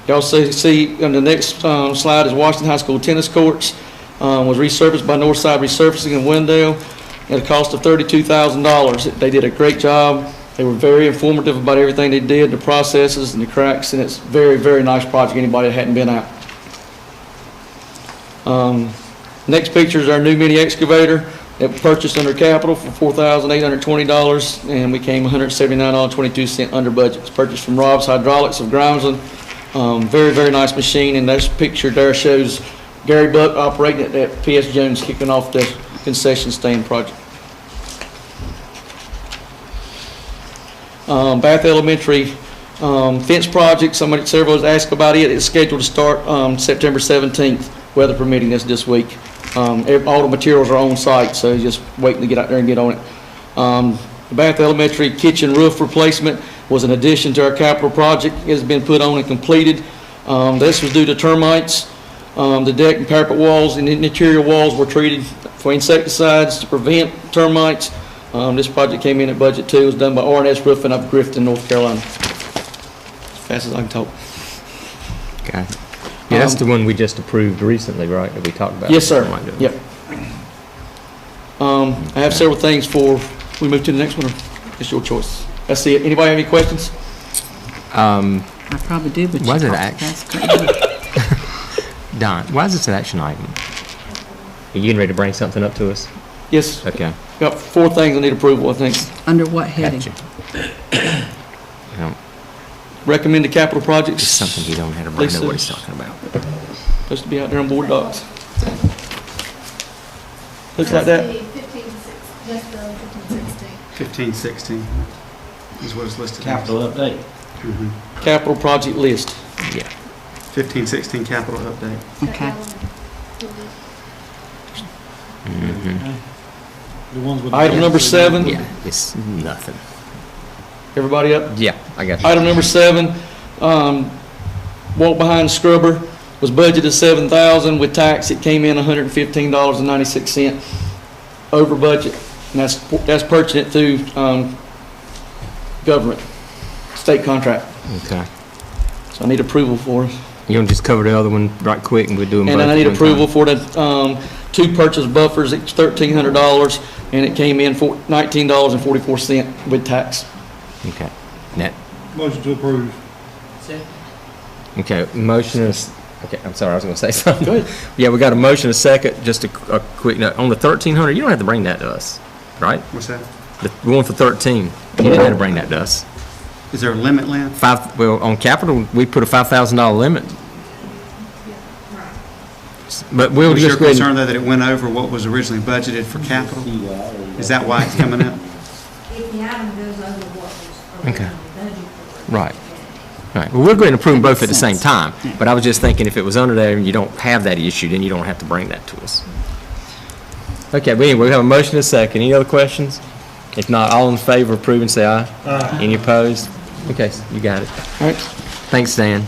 You also see on the next slide is Washington High School tennis courts. Was resurfaced by Northside Resurfacing in Wendell at a cost of $32,000. They did a great job. They were very informative about everything they did, the processes and the cracks, and it's very, very nice project. Anybody that hadn't been out. Next picture is our new mini excavator that we purchased under capital for $4,820, and we came $179.22 under budget. It's purchased from Rob's Hydraulics of Grimesland. Very, very nice machine, and this picture there shows Gary Buck operating it at P.S. Jones, kicking off the concession stand project. Bath Elementary fence project, several has asked about it. It's scheduled to start September 17th, weather permitting. That's this week. All the materials are on site, so just waiting to get out there and get on it. The Bath Elementary kitchen roof replacement was an addition to our capital project. It has been put on and completed. This was due to termites. The deck and parapet walls and interior walls were treated for insecticides to prevent termites. This project came in at budget too. It was done by R&S Roofing up Grifton, North Carolina. As fast as I can talk. Okay. Yeah, that's the one we just approved recently, right, that we talked about? Yes, sir. Something like that. Yep. I have several things for, we move to the next one, or it's your choice. That's it. Anybody have any questions? I probably do, but you Was it talked action? faster. Don, why is this an action item? Are you getting ready to bring something up to us? Yes. Okay. Got 4 things I need approval, I think. Under what heading? Gotcha. No, Recommend the capital projects. it's something you don't have to bring, know what he's talking about. Supposed to be out there on board docs. Looks like that. 15, 16 is what is listed. Capital update. Mhm. Capital project list. Yeah. 15, 16 capital update. Okay. The ones with. Item number 7. Yeah, it's nothing. Everybody up? Yeah, I got you. Item number 7, walk behind scrubber was budgeted $7,000. With tax, it came in $115.96 over budget. And that's purchasing it through government, state contract. Okay. So I need approval for it. You want to just cover the other one right quick and we'll do them both? And then I at need one approval time? for the 2 purchase buffers, it's $1,300, and it came in for $19.44 with tax. Okay. Net. Motion to approve. Okay, motion is, okay, I'm sorry, I was going to say something. Go ahead. Yeah, we got a motion, a second, just a quick note. On the 1,300, you don't have to bring that to us, right? What's that? The one for 13, you didn't have to bring that to us. Is there a limit, Lynn? Well, on capital, we put a $5,000 limit. But we'll Was your just go ahead concern, and, though, that it went over what was originally budgeted for capital? Is that why it's coming up? If the item goes over what was Okay. originally budgeted for. right. Right, well, we're going to approve them both at the same time, but I was just thinking if it was under there and you don't have that issue, then you don't have to bring that to us. Okay, but anyway, we have a motion and a second. Any other questions? If not, all in favor of approving, say aye. Aye. Any opposed? Okay, you got it. All right. Thanks, Dan.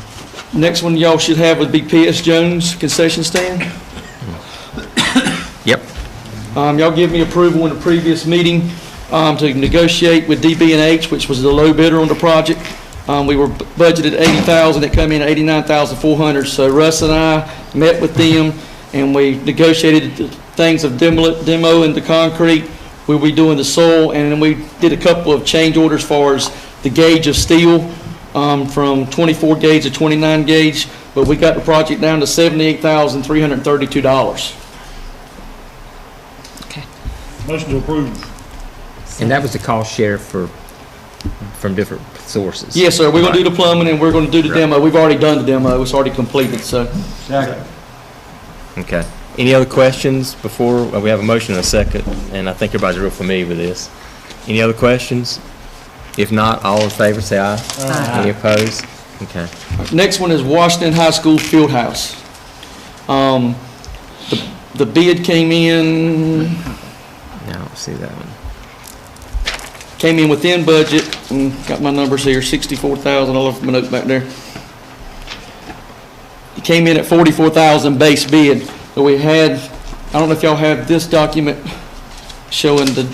Next one y'all should have would be P.S. Jones concession stand. Yep. Y'all give me approval in the previous meeting to negotiate with DB&H, which was the low bidder on the project. We were budgeted $80,000, it came in at $89,400. So Russ and I met with them and we negotiated things of demo and the concrete. We'll be doing the soil, and then we did a couple of change orders as far as the gauge of steel from 24 gauge to 29 gauge. but we got the project down to $78,332. Motion to approve. And that was the cost share from different sources. Yes, sir, we're gonna do the plumbing and we're gonna do the Right. demo. We've already done the demo, it's already completed, so. Okay. Any other questions before, we have a motion and a second, and I think everybody's real familiar with this. Any other questions? If not, all in favor, say aye. Aye. Any opposed? Okay. Next one is Washington High School Field House. The bid came in, I don't see that one. within budget, got my numbers here, 64,000, I left my note back there. It came in at 44,000 base bid, but we had, I don't know if y'all have this document showing the,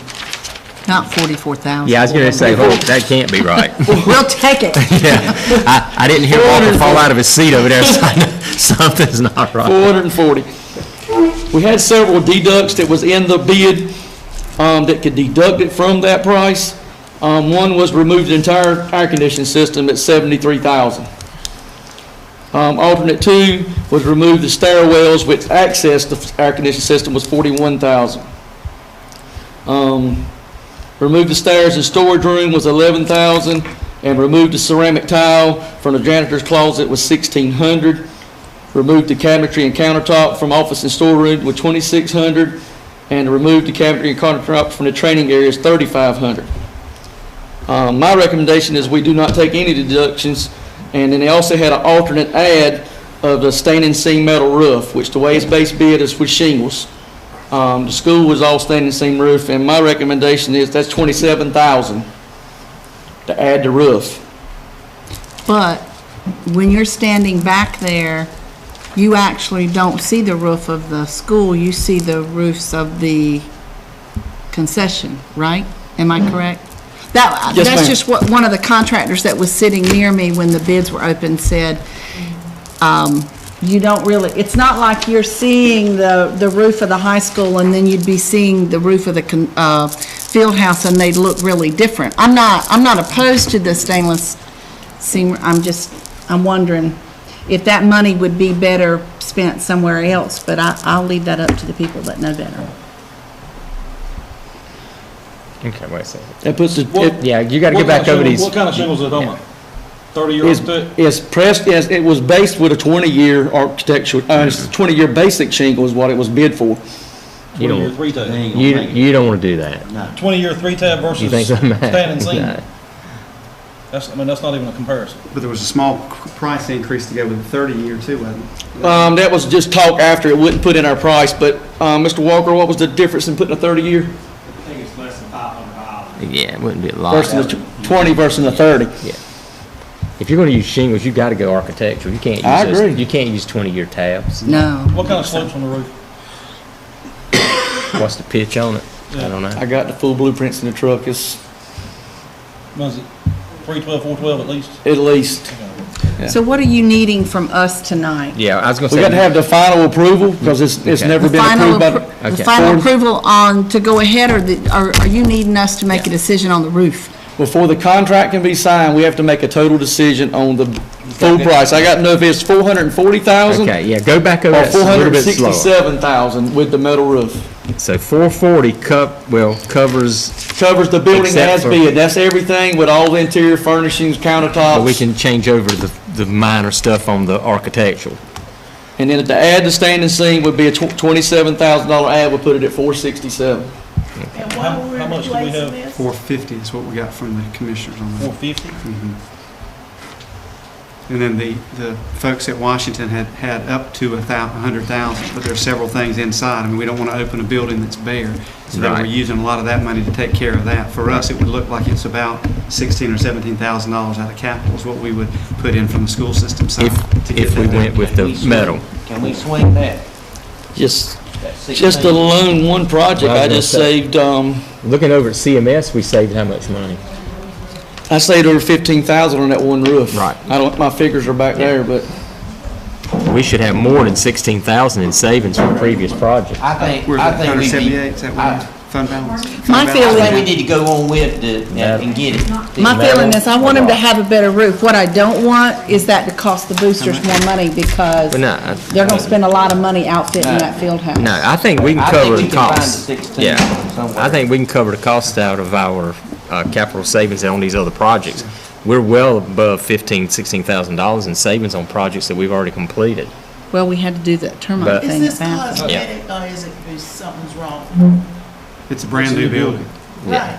Not 44,000. Yeah, I was gonna say, hold, that can't be right. We'll take it. Yeah, I didn't hear Walker fall out of his seat over there, so I know something's not right. 440. We had several deducts that was in the bid, that could deduct it from that price. One was remove the entire air conditioning system at 73,000. Alternate two was remove the stairwells which access the air conditioning system was 41,000. Remove the stairs and storage room was 11,000, and remove the ceramic tile from the janitor's closet was 1,600. Remove the cabinetry and countertop from office and storeroom with 2,600, and remove the cabinetry and countertops from the training areas 3,500. My recommendation is we do not take any deductions, and then they also had an alternate add of the standing seam metal roof, which the way it's base bid is with shingles. The school was all standing seam roof, and my recommendation is that's 27,000 to add the roof. But when you're standing back there, you actually don't see the roof of the school, you see the roofs of the concession, right? Am I correct? Yes, That's ma'am. just what one of the contractors that was sitting near me when the bids were open said, you don't really, it's not like you're seeing the roof of the high school and then you'd be seeing the roof of the field house and they'd look really different. I'm not opposed to the stainless seam, I'm wondering if that money would be better spent somewhere else, but I'll leave that up to the people that know better. Okay, wait a second. That puts the, Yeah, you gotta get back over these. What kind of shingles are they talking about? 30-year It's, architect? it's pressed, yes, it was based with a 20-year architectural, it's 20-year basic shingle is what it was bid for. You 20-year don't, three-tab. you don't wanna do that. 20-year three-tab You versus think so, Matt? standing seam. No. That's not even a comparison. But there was a small price increase to go with the 30-year too, wasn't it? That was just talk after, it wouldn't put in our price, but, Mr. Walker, what was the difference in putting a 30-year I think it's less than $500. Yeah, it wouldn't be a lot. versus the 20 versus the 30? Yeah. If you're gonna use shingles, you gotta go architectural. You can't use I agree. You can't use 20-year tabs. No. What kind of slopes on the roof? What's the pitch on it? I don't know. I got the full blueprints in the truck, it's Was it 312, 412 at least? at least. So what are you needing from us tonight? Yeah, I was gonna say. We got to have the final approval, because it's Okay. never been approved by. The Okay. final approval on, to go ahead, or are you needing us to make a decision on the roof? Before the contract can be signed, we have to make a total decision on the full price. I got to know if it's 440,000 Okay, yeah, go back over or that a little bit slower. 467,000 with the metal roof. So 440 covers, Covers the building Except as for- bid. That's everything with all the interior furnishings, countertops. but we can change over the minor stuff on the architectural. And then to add the standing seam would be a $27,000 add, we'll put it at 467. And How- while we're how much do we replacing have? this, 450 is what we got from the commissioners on that. 450? And then the folks at Washington had up to 100,000, but there's several things inside. I mean, we don't want to open a building that's bare, so that we're Right. using a lot of that money to take care of that. For us, it would look like it's about $16,000 or $17,000 out of capital is what we would put in from the school system side. to get If we that went with the metal. Can we swing that? Just that 16? Just alone, one project, Well, I I was just gonna say- saved, Looking over at CMS, we saved how much money? I saved over 15,000 on that one roof. Right. I don't, my figures are back there, but We should have more than 16,000 in savings from previous projects. I think We're we'd at be, 178, is that what? Fund balance. My I feeling- think we need to go on with and get it. My feeling is I want them to have a better roof. What I don't want is that to cost the boosters more money because But no, they're gonna spend a lot of money outfitting that field house. no, I think we can I cover think we the can find cost. the 16 Yeah, somewhere. I think we can cover the cost out of our capital savings on these other projects. We're well above $16,000 in savings on projects that we've already completed. Well, we had to do that termite But- Is thing this at Beaufort. cosmetic or is it, is something's wrong? It's a brand-new building. Right.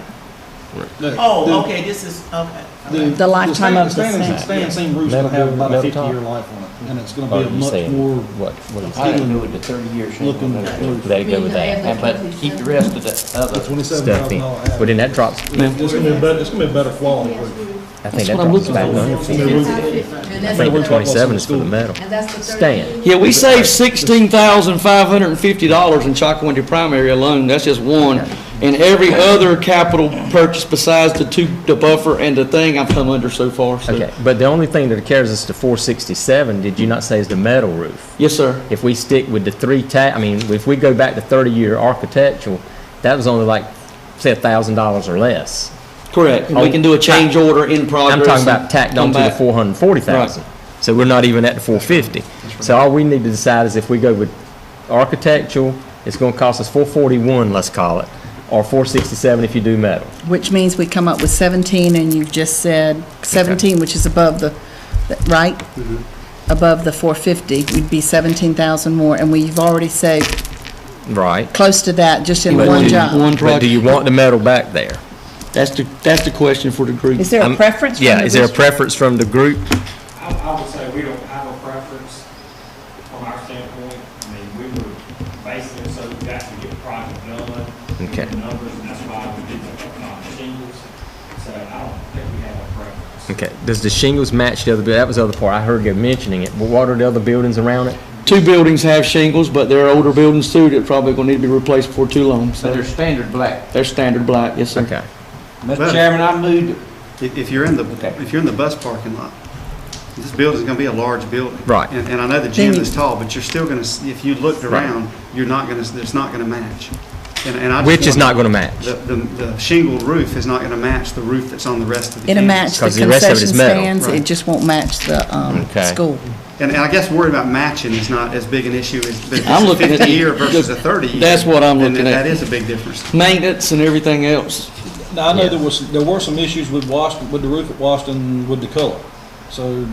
Oh, okay, this is, okay. The lifetime of the Standing seam roof's gonna have about a 50-year life on it, and it's gonna be a much more What is I it? can do with the 30-year shingle. looking roof. Let it go with that. And but keep the rest of the other. Stuff in. Well, then that drops, It's gonna be a better quality roof. I think that what I'm drops looking back for. under 50. I think the 27 is for the metal. And that's the Stan. Yeah, we saved $16,550 in Chocowinty primary alone, that's just one. And every other capital purchase besides the buffer and the thing I've come under so far, so. Okay, but the only thing that carries us to 467, did you not say is the metal roof? Yes, sir. If we stick with the I mean, if we go back to 30-year architectural, that was only like, say, $1,000 or less. Correct, and we can do a change order in progress. I'm talking about tacked come onto the back. 440,000. So we're not even at the 450. So all we need to decide is if we go with architectural, it's gonna cost us 441, let's call it, or 467 if you do metal. Which means we come up with 17, and you've just said 17, which is above right? Above the 450, we'd be 17,000 more, and we've already saved Right. close to that just in But one do- job. One But do project. you want the metal back there? That's the question for the group. Is there a preference? from Yeah, the is there a district? preference from the group? I would say we don't have a preference from our standpoint. I mean, we were basing it so we got to get the project done. Okay. The numbers, and that's why we did the shingles. So I don't think we have a preference. Okay, does the shingles match the other, that was the other part, I heard you mentioning it, but what are the other buildings around it? Two buildings have shingles, but there are older buildings too that probably gonna need to be replaced before too long, So so. they're standard black. They're standard black, yes, sir. Okay. Mr. Chairman, I moved, If you're in the, if you're in the bus parking lot, this building's gonna be a large building. Right. And I know the gym is tall, but you're still gonna, if you looked around, you're not gonna, it's not gonna match. And I just Which is want- not gonna match? The shingled roof is not gonna match the roof that's on the rest of the It'll campus. match the 'Cause the rest of it is concession metal. stands, Right. it just won't match the Okay. school. And I guess worried about matching is not as big an issue as, but if I'm it's a looking at 50-year the- versus a 30-year. That's what I'm then looking at. That is a big difference. Maintenance and everything else. Now, I know there were some issues with Washington, with the roof at Washington with the color. So,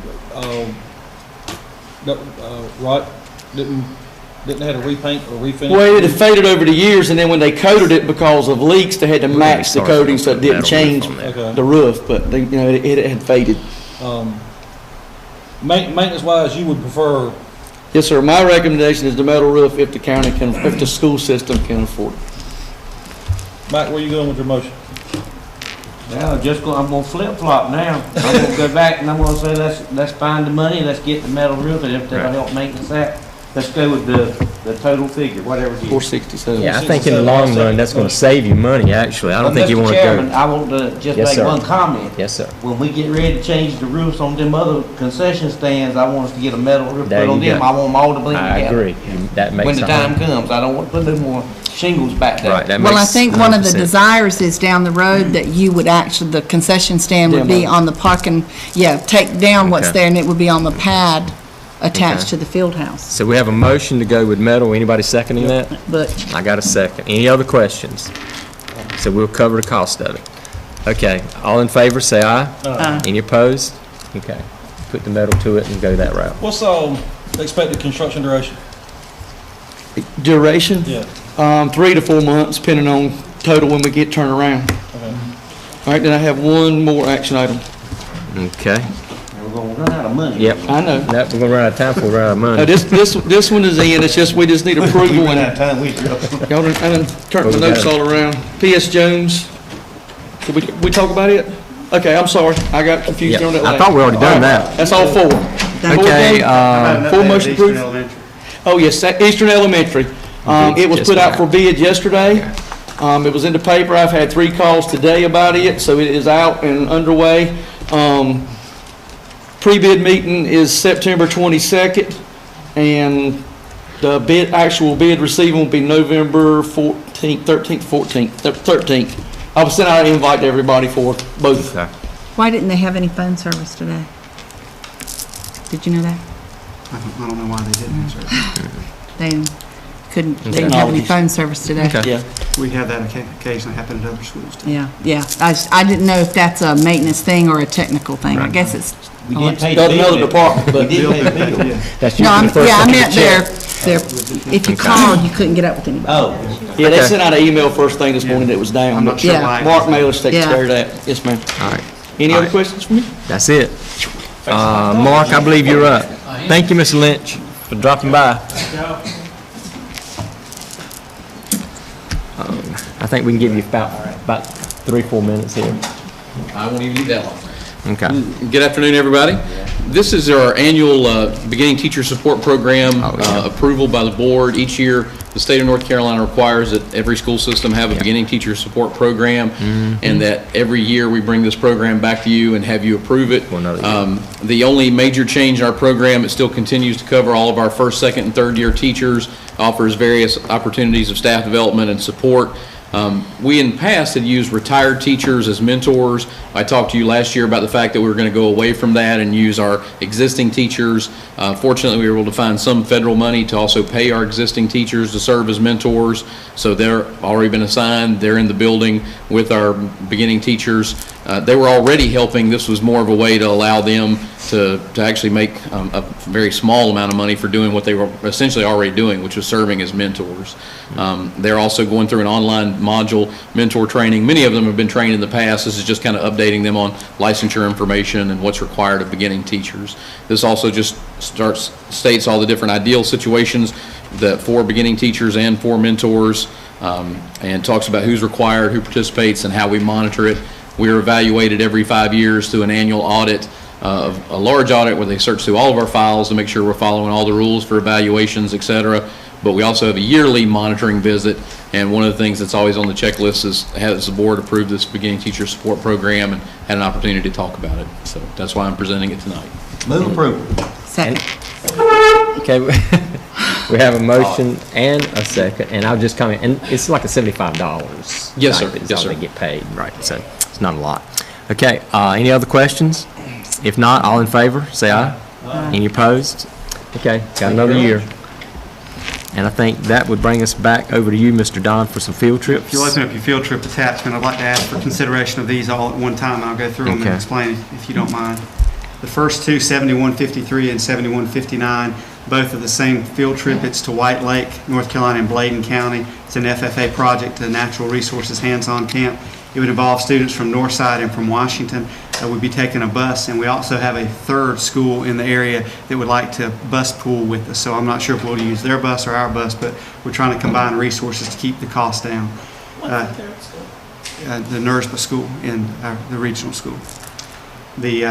right, didn't have to repaint or refinish? Well, it had faded over the years, and then when they coated it because of leaks, they had to match the Sorry, coating so it metal didn't roof change on there. Okay. the roof, but they, you know, it had faded. Maintenance-wise, you would prefer, Yes, sir, my recommendation is the metal roof if the county can, if the school system can afford it. Mike, where you going with your motion? now, I'm gonna flip-flop now. I'm gonna go back and I'm gonna say, let's find the money, let's get the metal roof, and if that'll help maintenance that, let's go with the total figure, whatever it is. 467. Yeah, I think in the long run, that's gonna save you money, actually. I don't think you Mr. wanna Chairman, go. I want to just Yes, make sir. one comment. Yes, sir. When we get ready to change the roofs on them other concession stands, I want us to get a metal roof There put on you them. go. I want them all to blend I together. agree. That makes When the a time hundred- comes, I don't want to put no more shingles back there. Right, that Well, I makes think one of the 100%. desires is down the road that you would actually, the concession stand would be Demo. on the parking, take down what's Okay. there, and it would be on the pad attached Okay. to the field house. So we have a motion to go with metal. Anybody seconding that? But I got a second. Any other questions? So we'll cover the cost of it. Okay, all in favor, say aye. Any opposed? Okay, put the metal to it and go that route. What's expected construction duration? Duration? Yeah. 3 to 4 months, depending on total when we get turned around. Okay. All right, then I have one more action item. Okay, And we're gonna run out of money. yep. I know. Nope, we're gonna run out of time before we run out of money. This one is in, it's just, we just need approval Run out and, of time, we y'all done, I done turned my What we notes got? all around. P.S. Jones, did we talk about it? Okay, I'm sorry, I got confused Yep, on that I last. thought we already done All right, that. That's all four. Okay, Full motion Eastern approved? Elementary. Oh, yes, Eastern Elementary. It was Just put out about. for bid yesterday. It was in the paper. I've had 3 calls today about it, so it is out and underway. Pre-bid meeting is September 22nd, and The actual bid receiving will be November 14th, 13th, 14th, 13th. I will send out an invite to everybody for both. Okay. Why didn't they have any phone service today? Did you know that? I don't know why they didn't answer it. They they didn't have any phone service today. Okay. Yeah. We have that occasionally happen at other schools too. Yeah. I didn't know if that's a maintenance thing or a technical thing. I guess it's. We did pay Doesn't the know bill. the department, but We did pay the bill. Yeah. That's No, usually the first I thing meant to check. if you called, you couldn't get up with anybody. Oh, yeah, they Okay. sent out an email first thing this morning that was down. I'm not sure Yeah. why. Mark Mailer's taking Yeah. care of that. Yes, ma'am. All right. Any All other right. questions for me? That's it. Mark, I believe you're up. Thank you, Mr. Lynch, for dropping by. I think we can give you about 3-4 minutes here. I won't even need that long. Okay. Good afternoon, everybody. This is our annual Beginning Teacher Support Program approval by the board. Each year, the state of North Carolina requires that every school system have a Beginning Teacher Support Program, and that every year we bring this program back to you and have you approve it. The only major change in our program, it still continues to cover all of our first, second, and third year teachers, offers various opportunities of staff development and support. We in the past had used retired teachers as mentors. I talked to you last year about the fact that we were going to go away from that and use our existing teachers. Fortunately, we were able to find some federal money to also pay our existing teachers to serve as mentors. So they're already been assigned. They're in the building with our beginning teachers. They were already helping. This was more of a way to allow them to actually make a very small amount of money for doing what they were essentially already doing, which was serving as mentors. They're also going through an online module mentor training. Many of them have been trained in the past. This is just kind of updating them on licensure information and what's required of beginning teachers. This also just states all the different ideal situations that for beginning teachers and for mentors, and talks about who's required, who participates, and how we monitor it. We are evaluated every 5 years through an annual audit, a large audit where they search through all of our files to make sure we're following all the rules for evaluations, et cetera. But we also have a yearly monitoring visit, and one of the things that's always on the checklist is, has the board approved this Beginning Teacher Support Program, and had an opportunity to talk about it. So that's why I'm presenting it tonight. move approval. Second. Okay, we have a motion and a second, and I'll just comment, and it's like a $75. Yes, sir. That's Yes, all sir. they get paid, right, so it's not a lot. Okay, any other questions? If not, all in favor, say aye. Any opposed? Okay, got another year. And I think that would bring us back over to you, Mr. Don, for some field trips. If you'll open up your field trip attachment, I'd like to ask for consideration of these all at one time. I'll go through them and Okay. explain if you don't mind. The first two, 7153 and 7159, both of the same field trip. It's to White Lake, North Carolina, and Bladen County. It's an FFA project, a natural resources hands-on camp. It would involve students from Northside and from Washington. We'd be taking a bus, and we also have a third school in the area that would like to bus pool with us. So I'm not sure if we'll use their bus or our bus, but we're trying to combine resources to keep the cost down. What's the third school? The NERSPA school in the regional school. The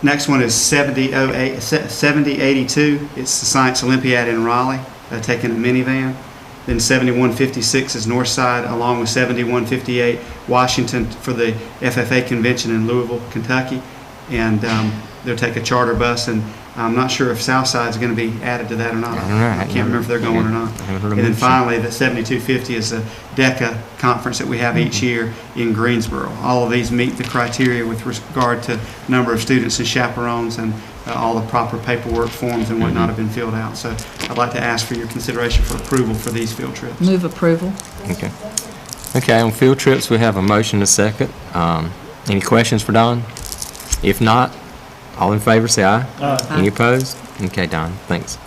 next one is 7082. It's the Science Olympiad in Raleigh, taking a minivan. Then 7156 is Northside, along with 7158 Washington for the FFA convention in Louisville, Kentucky. And they'll take a charter bus, and I'm not sure if Southside's going to be added to that or not. I can't remember if they're going or not. And then finally, the 7250 is a DECA conference that we have each year in Greensboro. All of these meet the criteria with regard to number of students and chaperones, and all the proper paperwork forms and whatnot have been filled out. So I'd like to ask for your consideration for approval for these field trips. Move approval. Okay. Okay, on field trips, we have a motion and a second. Any questions for Don? If not, all in favor, say aye. Any opposed? Okay, Don, thanks.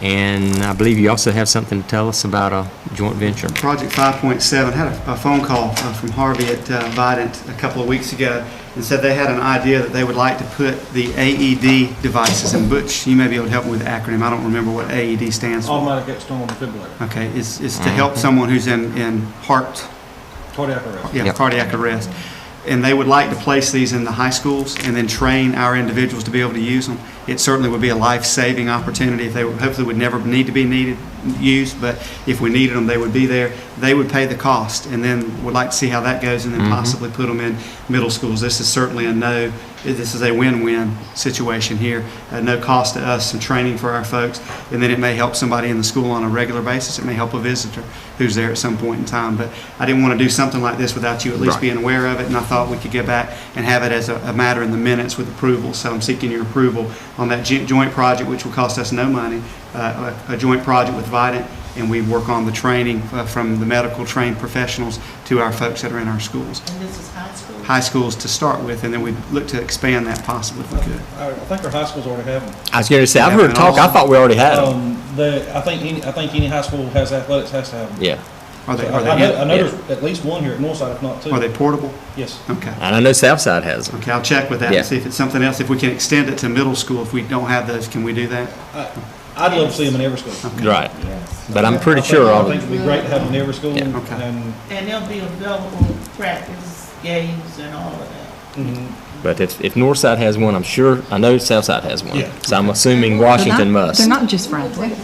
And I believe you also have something to tell us about a joint venture. Project 5.7, had a phone call from Harvey at Vidant a couple of weeks ago, and said they had an idea that they would like to put the AED devices, and Butch, you may be able to help me with the acronym. I don't remember what AED stands for. Automatic external defibrillator. Okay, it's to help someone who's in heart, Cardiac arrest. yeah, cardiac arrest. And they would like to place these in the high schools and then train our individuals to be able to use them. It certainly would be a life-saving opportunity. If they hopefully would never need to be used, but if we needed them, they would be there. They would pay the cost, and then would like to see how that goes, and then possibly put them in middle schools. This is certainly this is a win-win situation here. No cost to us, some training for our folks, and then it may help somebody in the school on a regular basis. It may help a visitor who's there at some point in time. But I didn't want to do something like this without you at least being aware of it, and I thought we could get back and have it as a matter in the minutes with approval. So I'm seeking your approval on that joint project, which will cost us no money, a joint project with Vidant, and we work on the training from the medical trained professionals to our folks that are in our schools. And this is high school? High schools to start with, and then we look to expand that possibly if we could. I think our high schools already have them. I was going to say, I've heard talk, I thought we already had them. I think any high school has athletics has to have them. Yeah. Are they, I know there's at least one here at Northside, if not two. Are they portable? Yes. Okay. And I know Southside has them. Okay, I'll check with that Yeah. and see if it's something else. If we can extend it to middle school, if we don't have those, can we do that? I'd love to see them in every school. Okay. Right. But I'm pretty sure all I think it'd be great to have them in every school. Yeah. Okay. And they'll be available practice, games, and all of that. But if Northside has one, I know Southside has one. Yeah. So I'm assuming Washington must. They're not just for athletics.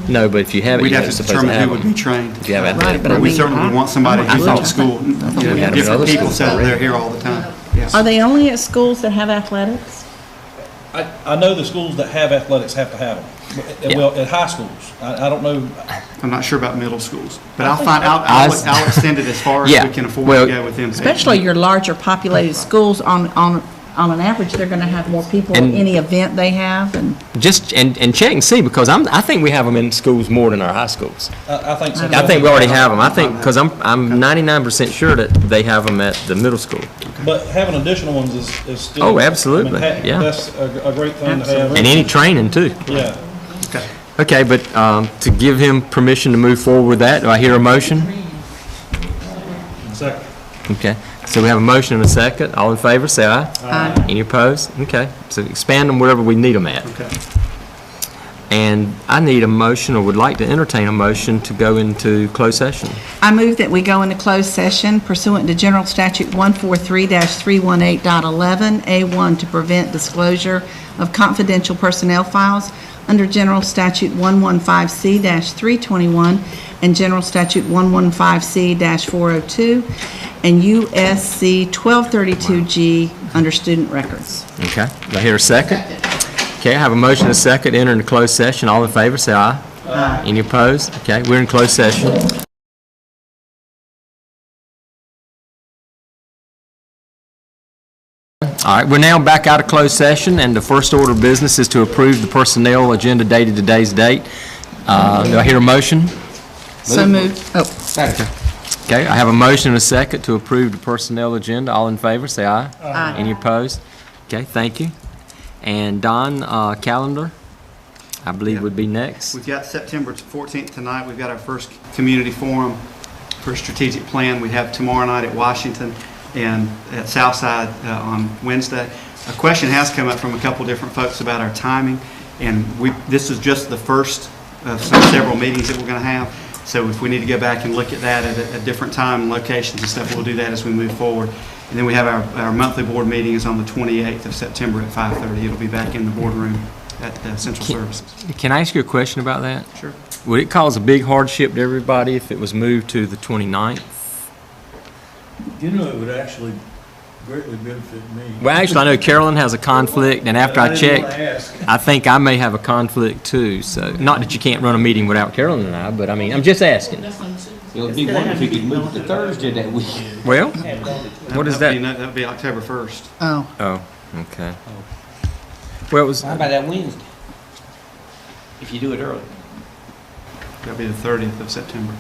No, but if you have it, We'd you're have to supposed to determine have who would them. be trained. If you have Right, athletic. but I But we mean, certainly want somebody I who's would. taught school. we had them in Different other people schools said already. they're here all the time. Yes. Are they only at schools that have athletics? I know the schools that have athletics have to have them. Yeah. Well, at high schools, I don't know. I'm not sure about middle schools, but I I'll think- find out. I'll extend it as far as Yeah. we can afford Well, to go with them. Especially your larger populated schools, on an average, they're going to have more people at And- any event they have, and Just, and check and see, because I think we have them in schools more than our high schools. I think so. I think we already have them. I think, because I'm 99% sure that they have them at the middle school. But having additional ones is still. Oh, absolutely. Yeah. That's a great thing to have. And any training, too. Yeah. Okay. Okay, but to give him permission to move forward with that, do I hear a motion? Second. Okay, so we have a motion and a second. All in favor, say aye. Aye. Any opposed? Okay, so expand them wherever we need them at. Okay. And I need a motion, or would like to entertain a motion to go into closed session. I move that we go into closed session pursuant to General Statute 143-318.11, A1, to prevent disclosure of confidential personnel files under General Statute 115C-321 and General Statute 115C-402 and USC 1232G under student records. Okay, do I hear a second? Okay, I have a motion and a second, enter into closed session. All in favor, say aye. Aye. Any opposed? Okay, we're in closed session. All right, we're now back out of closed session, and the first order of business is to approve the personnel agenda dated today's date. Do I hear a motion? So moved. Oh, Okay, I have a motion and a second to approve the personnel agenda. All in favor, say aye. Aye. Any opposed? Okay, thank you. And Don, calendar, I believe would be next. We've got September 14th tonight. We've got our first community forum for strategic plan. We have tomorrow night at Washington and at Southside on Wednesday. A question has come up from a couple different folks about our timing, and this is just the first of several meetings that we're going to have. So if we need to go back and look at that at a different time and locations and stuff, we'll do that as we move forward. And then we have our monthly board meeting is on the 28th of September at 5:30. It'll be back in the boardroom at Central Services. Can I ask you a question about that? Sure. Would it cause a big hardship to everybody if it was moved to the 29th? You know, it would actually greatly benefit me. Well, actually, I know Carolyn has a conflict, and after I didn't checked, wanna ask. I think I may have a conflict too. So, not that you can't run a meeting without Carolyn and I, but I mean, I'm just asking. It would be wonderful if you could move it to Thursday that week. Well, what is that? That would be October 1st. oh. Oh, okay. Well, it was. How about that Wednesday? If you do it early. That'll be the 30th of September.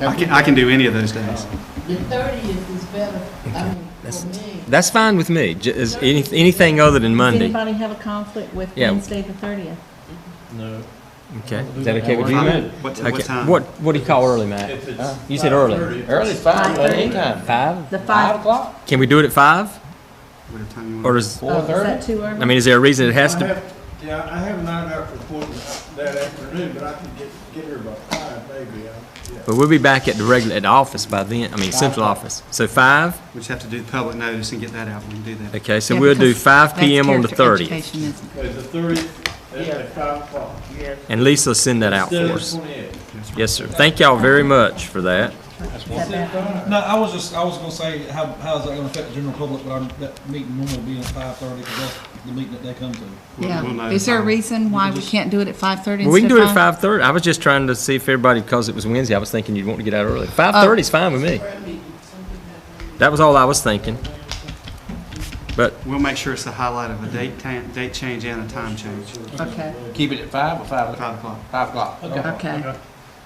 I can do any of those days. The 30th is better, I mean, for me. That's fine with me. Anything other than Does Monday. anybody have a conflict with Yeah. Wednesday the 30th? No. Okay. Is that okay with you, Matt? What Okay. time? What do you call early, Matt? If it's You said early. 5:30. Early's fine, but anytime. 5? The 5 5, o'clock? Can we do it at 5? Whatever time you want. Or is, 4:30? is that too early? I mean, is there a reason it has I to? have- Yeah, I have a 9 after appointment that afternoon, but I can get here by 5 maybe. Yeah. But we'll be back at the office by then, central office. So 5? We just have to do the public notice and get that out. We can do that. Okay, so we'll do 5 PM on the 30th. Okay, the 30th, that's at 5 o'clock. Yes. And Lisa will send that out Instead for of us. 28th. Yes, sir. Thank y'all very much for that. No, I was gonna say, how's that gonna affect the general public, but that meeting normally being at 5:30, because that's the meeting that they come to. We'll Yeah. know. Is there a reason why we can't do it at 5:30 Well, we can instead do it of at 5? 5:30. I was just trying to see if everybody, because it was Wednesday, I was thinking you'd want to get out early. 5:30 is fine with me. That was all I was thinking. But We'll make sure it's a highlight of a date change and a time change. Okay, Keep it at 5 or 5? 5 o'clock. 5 o'clock. okay.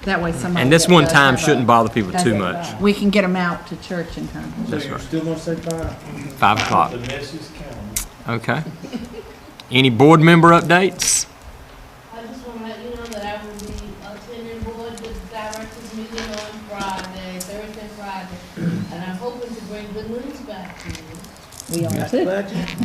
That way somebody. and this that one does time have a- shouldn't bother people too much. We can get them out to church in time. So That's you're right. still gonna say 5? 5 o'clock. The message counts. Okay. Any board member updates? I just want to let you know that I will be attending board with directors meeting on Friday, Thursday, Friday, and I'm hoping to bring good news back to you. We are too.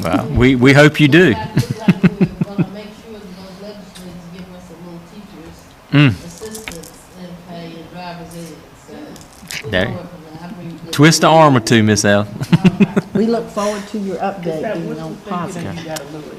Well, we hope you do. We're gonna make sure that those legislators give us a little teachers Mm. assistance in pay and driver's ed, so. There. we'll work on that. I'll bring you good Twist the news. arm or two, Miss Al. All right. We look forward to your update being on positive.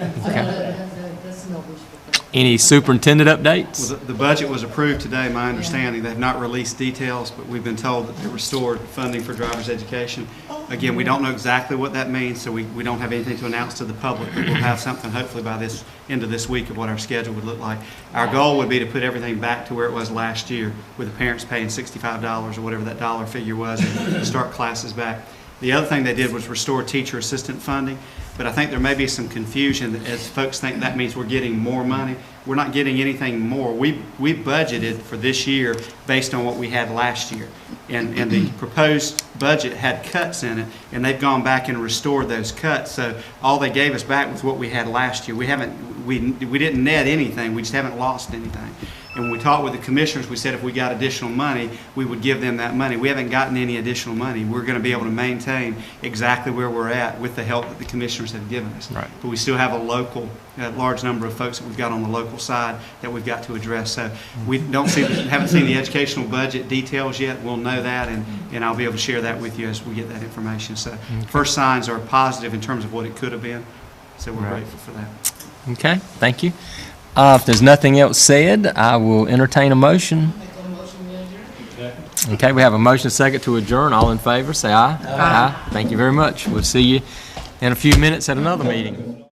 That's no wish for Any superintendent updates? Well, the budget was approved today, my understanding. They've not released details, but we've been told that they restored funding for driver's education. Again, we don't know exactly what that means, so we don't have anything to announce to the public, but we'll have something hopefully by this, end of this week of what our schedule would look like. Our goal would be to put everything back to where it was last year, with the parents paying $65 or whatever that dollar figure was, and start classes back. The other thing they did was restore teacher assistant funding, but I think there may be some confusion that as folks think that means we're getting more money. We're not getting anything more. We budgeted for this year based on what we had last year. And the proposed budget had cuts in it, and they've gone back and restored those cuts. So all they gave us back was what we had last year. We didn't net anything. We just haven't lost anything. And when we talked with the commissioners, we said if we got additional money, we would give them that money. We haven't gotten any additional money. We're going to be able to maintain exactly where we're at with the help that the commissioners have given us. Right. But we still have a large number of folks that we've got on the local side that we've got to address. So we haven't seen the educational budget details yet. We'll know that, and I'll be able to share that with you as we get that information. So first signs are positive in terms of what it could have been. So we're grateful for that. Okay, thank you. If there's nothing else said, I will entertain a motion. Okay, we have a motion second to adjourn. All in favor, say aye. Aye. Thank you very much. We'll see you in a few minutes at another meeting.